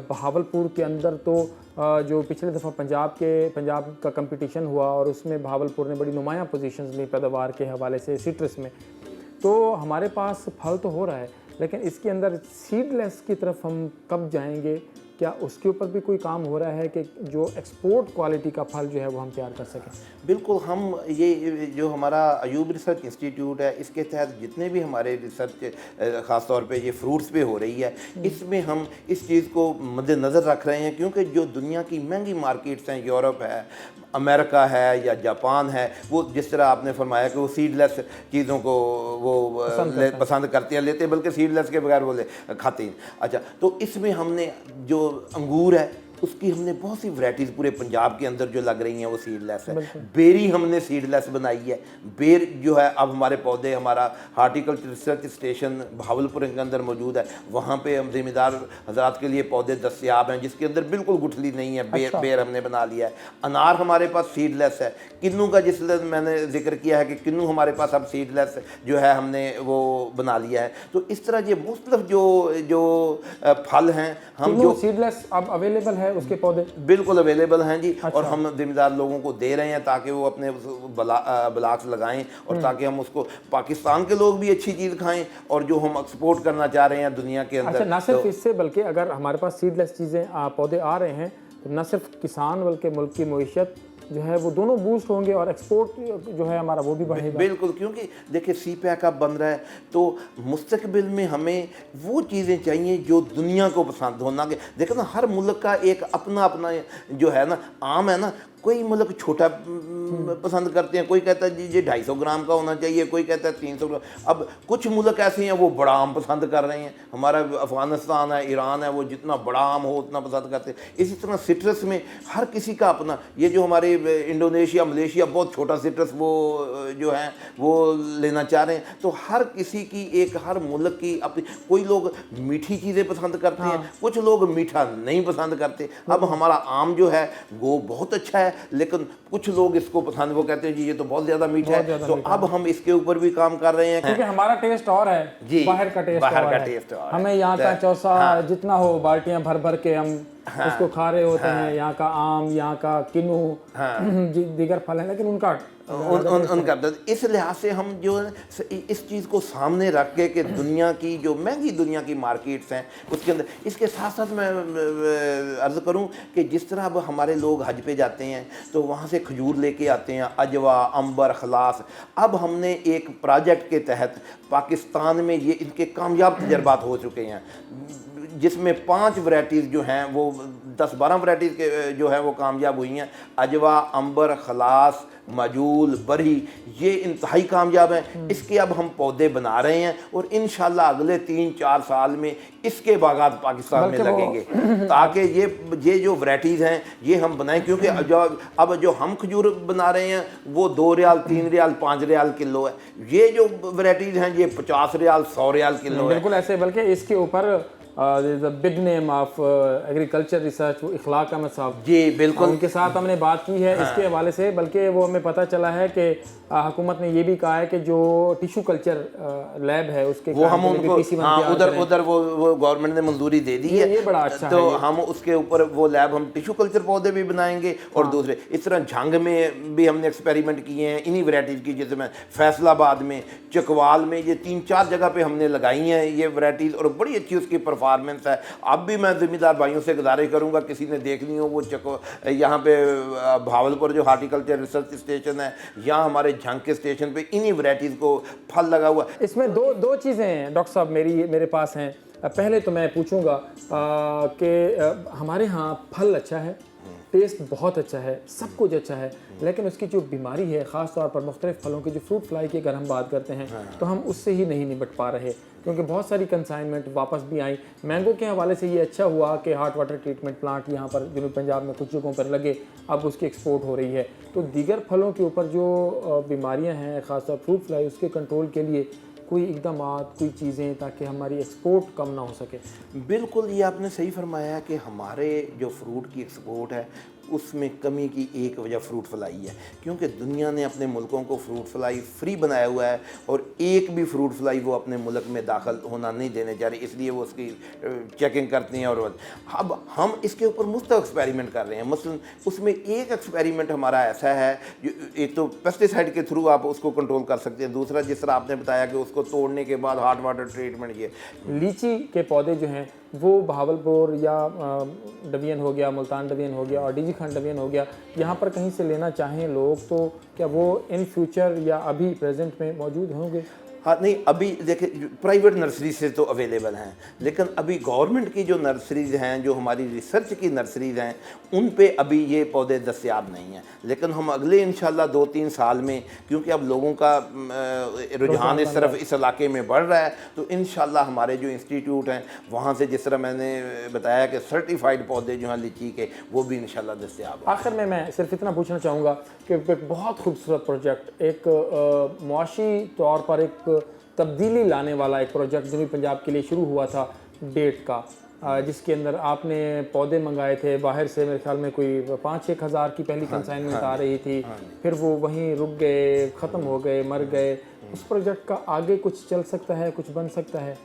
Speaker 1: बहावलपुर के अंदर तो जो पिछले दफ़ा पंजाब का कंपटीशन हुआ और उसमें बहावलपुर ने बड़ी नुमायाँ पोजीशंस ली पैदावार के हवाले से सिट्रस में। तो हमारे पास फल तो हो रहा है, लेकिन इसके अंदर सीडलेस की तरफ हम कब जाएंगे क्या उसके ऊपर भी कोई काम हो रहा है कि जो एक्सपोर्ट क्वालिटी का फल जो है वो हम तैयार कर सकें?
Speaker 6: बिल्कुल, हम ये जो हमारा अयूब रिसर्च इंस्टीट्यूट है, इसके तहत जितने भी हमारे रिसर्च ख़ास तौर पे ये फ्रूट्स पे हो रही है, इसमें हम इस चीज़ को मद्देनज़र रख रहे हैं, क्योंकि जो दुनिया की महंगी मार्केट्स हैं, यूरोप है, अमेरिका है या जापान है, वो जिस तरह आपने फरमाया कि वो सीडलेस चीज़ों को वो पसंद करते हैं, लेते हैं, बल्कि सीडलेस के बगैर वो खाते हैं। अच्छा, तो इसमें हमने जो अंगूर है उसकी हमने बहुत सी वैरायटीज़ पूरे पंजाब के अंदर जो लग रही हैं वो सीडलेस है। बेरी हमने सीडलेस बनाई है। बेर जो है अब हमारे पौधे, हमारा हार्टिकल्चर रिसर्च स्टेशन भावलपुर के अंदर मौजूद है, वहाँ पे हम ज़िम्मेदार हजरात के लिए पौधे दस्तियाब हैं जिसके अंदर बिल्कुल गुठली नहीं है। बेर हमने बना लिया है। अनार हमारे पास सीडलेस है। किन्नू का जिसलिए मैंने जिक्र किया है कि किन्नू हमारे पास अब सीडलेस जो है हमने वो बना लिया है। तो इस तरह ये मुख्तलिफ जो फल हैं हम जो
Speaker 1: सीडलेस अब अवेलेबल है उसके पौधे
Speaker 6: बिल्कुल अवेलेबल हैं जी। अच्छा। और हम जिम्मेदार लोगों को दे रहे हैं ताकि वो अपने ब्लॉक्स लगाएं और ताकि हम उसको पाकिस्तान के लोग भी अच्छी चीज़ खाएं और जो हम एक्सपोर्ट करना चाह रहे हैं दुनिया के अंदर।
Speaker 1: अच्छा, ना सिर्फ इससे बल्कि अगर हमारे पास सीडलेस चीज़ें पौधे आ रहे हैं तो न सिर्फ किसान बल्कि मुल्क की मईशत जो है वो दोनों बूस्ट होंगे और एक्सपोर्ट जो है हमारा वो भी बढ़ेगा।
Speaker 6: बिल्कुल, क्योंकि देखिए सी पैक अब बन रहा है तो मुस्तकबिल में हमें वो चीज़ें चाहिए जो दुनिया को पसंद होना। देखो ना, हर मुल्क का एक अपना अपना जो है ना, आम है ना, कोई मुल्क छोटा पसंद करते हैं, कोई कहता है जी ये 250 ग्राम का होना चाहिए, कोई कहता है 300 ग्राम। अब कुछ मुल्क ऐसे हैं वो बड़ा आम पसंद कर रहे हैं। हमारा अफ़गानिस्तान है, ईरान है, वो जितना बड़ा आम हो उतना पसंद करते हैं। इसी तरह सिट्रस में हर किसी का अपना, ये जो हमारे इंडोनेशिया, मलेशिया बहुत छोटा सिट्रस वो जो है वो लेना चाह रहे हैं। तो हर किसी की एक, हर मुल्क की अपनी, कोई लोग मीठी चीज़ें पसंद करते हैं, कुछ लोग मीठा नहीं पसंद करते। अब हमारा आम जो है वो बहुत अच्छा है, लेकिन कुछ लोग इसको पसंद, वो कहते हैं जी ये तो बहुत ज़्यादा मीठा है। तो अब हम इसके ऊपर भी काम कर रहे हैं,
Speaker 1: क्योंकि हमारा टेस्ट और है जी, बाहर का टेस्ट और है। हमें यहाँ का चौसा जितना हो बाल्टियाँ भर भर के हम उसको खा रहे होते हैं। यहाँ का आम, यहाँ का किन्नू, दीगर फल हैं, लेकिन उनका
Speaker 6: इस लिहाज से हम जो इस चीज़ को सामने रख के कि दुनिया की जो महंगी दुनिया की मार्केट्स हैं उसके अंदर, इसके साथ साथ मैं अर्ज़ करूं कि जिस तरह अब हमारे लोग हज पे जाते हैं तो वहाँ से खजूर लेके आते हैं, अजवा, अंबर, खलास। अब हमने एक प्रोजेक्ट के तहत पाकिस्तान में ये इनके कामयाब तजर्बात हो चुके हैं जिसमें 5 वैरायटीज़ जो हैं वो 10-12 वैरायटीज़ के जो है वो कामयाब हुई हैं। अजवा, अंबर, खलास, मजूल, बरही, ये इंतहाई कामयाब हैं। इसके अब हम पौधे बना रहे हैं और इंशाल्लाह अगले 3-4 साल में इसके बागात पाकिस्तान में लगेंगे ताकि ये जो वैरायटीज़ हैं ये हम बनाएं। क्योंकि अब जो हम खजूर बना रहे हैं वो 2 रियाल, 3 रियाल, 5 रियाल किलो है। ये जो वैरायटीज़ हैं ये 50 रियाल, 100 रियाल किलो है।
Speaker 1: बिल्कुल ऐसे, बल्कि इसके ऊपर big name of agriculture research वो इखलाक अहमद साहब
Speaker 6: जी, बिल्कुल,
Speaker 1: उनके साथ हमने बात की है इसके हवाले से। बल्कि वो हमें पता चला है कि हुकूमत ने ये भी कहा है कि जो टिश्यू कल्चर लैब है उसके
Speaker 6: वो हम उनको उधर वो गवर्नमेंट ने मंजूरी दे दी है।
Speaker 1: ये बड़ा अच्छा
Speaker 6: तो
Speaker 1: है।
Speaker 6: हम उसके ऊपर वो लैब, हम टिश्यू कल्चर पौधे भी बनाएंगे और दूसरे इस तरह झंग में भी हमने एक्सपेरिमेंट किए हैं इन्हीं वैरायटीज़ की, जैसे मैं फैसलाबाद में, चकवाल में, ये 3-4 जगह पे हमने लगाई हैं ये वैरायटीज़ और बड़ी अच्छी उसकी परफॉर्मेंस है। अब भी मैं ज़िम्मेदार भाइयों से गुजारिश करूँगा, किसी ने देख ली हो वो यहाँ पे भावलपुर जो हार्टिकल्चर रिसर्च स्टेशन है, यहाँ हमारे झंग के स्टेशन पे इन्हीं वैरायटीज़ को फल लगा हुआ।
Speaker 1: इसमें दो चीज़ें हैं डॉक्टर साहब मेरे पास हैं। पहले तो मैं पूछूंगा कि हमारे यहाँ फल अच्छा है, टेस्ट बहुत अच्छा है, सब कुछ अच्छा है, लेकिन उसकी जो बीमारी है ख़ास तौर पर मुख्तलिफ फलों की, जो फ्रूट फ्लाई की अगर हम बात करते हैं तो हम उससे ही नहीं निपट पा रहे, क्योंकि बहुत सारी कंसाइनमेंट वापस भी आई। मैंगो के हवाले से ये अच्छा हुआ कि हॉट वाटर ट्रीटमेंट प्लांट यहाँ पर जनूबी पंजाब में कुछ जगहों पर लगे, अब उसकी एक्सपोर्ट हो रही है। तो दीगर फलों के ऊपर जो बीमारियाँ हैं ख़ासतौर फ्रूट फ्लाई, उसके कंट्रोल के लिए कोई इकदाम, कोई चीज़ें ताकि हमारी एक्सपोर्ट कम ना हो सके।
Speaker 6: बिल्कुल, ये आपने सही फरमाया कि हमारे जो फ्रूट की एक्सपोर्ट है उसमें कमी की एक वजह फ्रूट फ्लाई है, क्योंकि दुनिया ने अपने मुल्कों को फ्रूट फ्लाई फ्री बनाया हुआ है और एक भी फ्रूट फ्लाई वो अपने मुल्क में दाखिल होना नहीं देने जा रही, इसलिए वो उसकी चेकिंग करते हैं। और अब हम इसके ऊपर मुफ्त एक्सपेरिमेंट कर रहे हैं। मसलन उसमें एक एक्सपेरिमेंट हमारा ऐसा है, एक तो पेस्टिसाइड के थ्रू आप उसको कंट्रोल कर सकते हैं, दूसरा जिस तरह आपने बताया कि उसको तोड़ने के बाद हॉट वाटर ट्रीटमेंट। ये
Speaker 1: लीची के पौधे जो हैं वो बहावलपुर या डिवीजन हो गया, मुल्तान डिवीजन हो गया और डीजी खान डिवीजन हो गया, यहाँ पर कहीं से लेना चाहें लोग तो क्या वो इन फ्यूचर या अभी प्रेजेंट में मौजूद होंगे?
Speaker 6: हाँ नहीं, अभी देखिए प्राइवेट नर्सरी से तो अवेलेबल हैं, लेकिन अभी गवर्नमेंट की जो नर्सरीज़ हैं, जो हमारी रिसर्च की नर्सरीज़ हैं, उन पे अभी ये पौधे दस्तयाब नहीं हैं। लेकिन हम अगले इंशाल्लाह 2-3 साल में, क्योंकि अब लोगों का रुझान इस तरफ इस इलाके में बढ़ रहा है, तो इंशाल्लाह हमारे जो इंस्टीट्यूट हैं वहाँ से, जिस तरह मैंने बताया कि सर्टिफाइड पौधे जो हैं लीची के, वो भी इंशाल्लाह दस्तयाब।
Speaker 1: आखिर में मैं सिर्फ इतना पूछना चाहूँगा कि एक बहुत खूबसूरत प्रोजेक्ट, एक मुआशी तौर पर एक तब्दीली लाने वाला एक प्रोजेक्ट जनूबी पंजाब के लिए शुरू हुआ था डेट का, जिसके अंदर आपने पौधे मंगाए थे बाहर से, मेरे ख्याल में कोई 5-6 हज़ार की पहली कंसाइनमेंट आ रही थी, फिर वो वहीं रुक गए, ख़त्म हो गए, मर गए। उस प्रोजेक्ट का आगे कुछ चल सकता है, कुछ बन सकता है?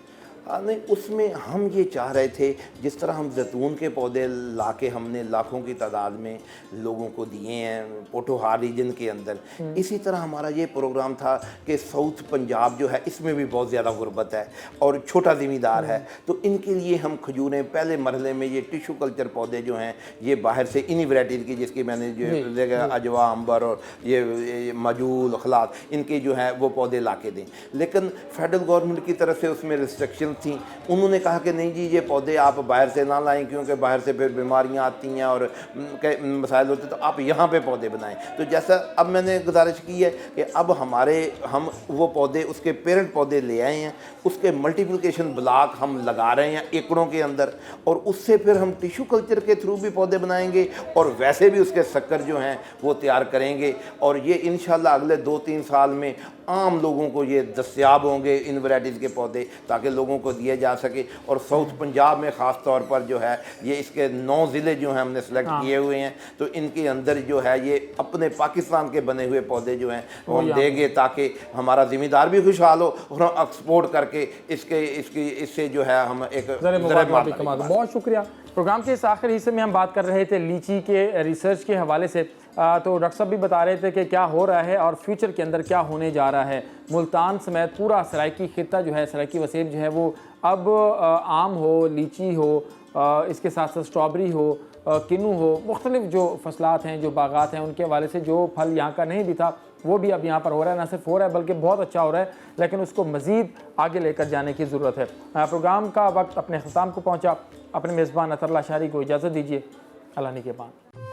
Speaker 6: नहीं, उसमें हम ये चाह रहे थे, जिस तरह हम जैतून के पौधे लाके हमने लाखों की तादाद में लोगों को दिए हैं पोठोहार रीजन के अंदर, इसी तरह हमारा ये प्रोग्राम था कि साउथ पंजाब जो है इसमें भी बहुत ज़्यादा गुर्बत है और छोटा ज़मींदार है, तो इनके लिए हम खजूरें पहले मरहले में ये टिशू कल्चर पौधे जो हैं ये बाहर से इन्हीं वैराइटीज़ की, जिसकी मैंने जो अजवा, अंबर और ये मजूल, अखलात, इनके जो है वो पौधे ला के दें। लेकिन फेडरल गवर्नमेंट की तरफ से उसमें रिस्ट्रिक्शन थी, उन्होंने कहा कि नहीं जी ये पौधे आप बाहर से ना लाएं, क्योंकि बाहर से फिर बीमारियां आती हैं और मसाइल होते, तो आप यहाँ पे पौधे बनाएं। तो जैसा अब मैंने गुजारिश की है कि अब हम वो पौधे, उसके पेरेंट पौधे ले आए हैं, उसके मल्टीप्लिकेशन ब्लॉक हम लगा रहे हैं एकड़ों के अंदर, और उससे फिर हम टिशू कल्चर के थ्रू भी पौधे बनाएंगे और वैसे भी उसके शक्कर जो हैं वो तैयार करेंगे, और ये इंशाल्लाह अगले 2-3 साल में आम लोगों को ये दस्तयाब होंगे इन वैराइटीज़ के पौधे, ताकि लोगों को दिए जा सके। और साउथ पंजाब में ख़ास तौर पर जो है ये इसके 9 ज़िले जो हैं हमने सेलेक्ट किए हुए हैं, तो इनके अंदर जो है ये अपने पाकिस्तान के बने हुए पौधे जो हैं वो हम देंगे, ताकि हमारा ज़मींदार भी खुशहाल हो और हम एक्सपोर्ट करके इससे जो है हम एक
Speaker 1: कमा दो। बहुत शुक्रिया। प्रोग्राम के इस आखिरी हिस्से में हम बात कर रहे थे लीची के रिसर्च के हवाले से, तो डॉक्टर साहब भी बता रहे थे कि क्या हो रहा है और फ्यूचर के अंदर क्या होने जा रहा है। मुल्तान समेत पूरा सराइकी खित्ता जो है, सराइकी वसीब जो है, वो अब आम हो, लीची हो, इसके साथ साथ स्ट्रॉबेरी हो, किन्नू हो, मुख्तलिफ जो फसलात हैं, जो बागात हैं, उनके हवाले से जो फल यहाँ का नहीं भी था वो भी अब यहाँ पर हो रहा है। ना सिर्फ हो रहा है बल्कि बहुत अच्छा हो रहा है, लेकिन उसको मज़ीद आगे लेकर जाने की ज़रूरत है। प्रोग्राम का वक्त अपने ख़त्म को पहुँचा। अपने मेज़बान अतरल्ला शारी को इजाज़त दीजिए। अल्लाह निगहबान।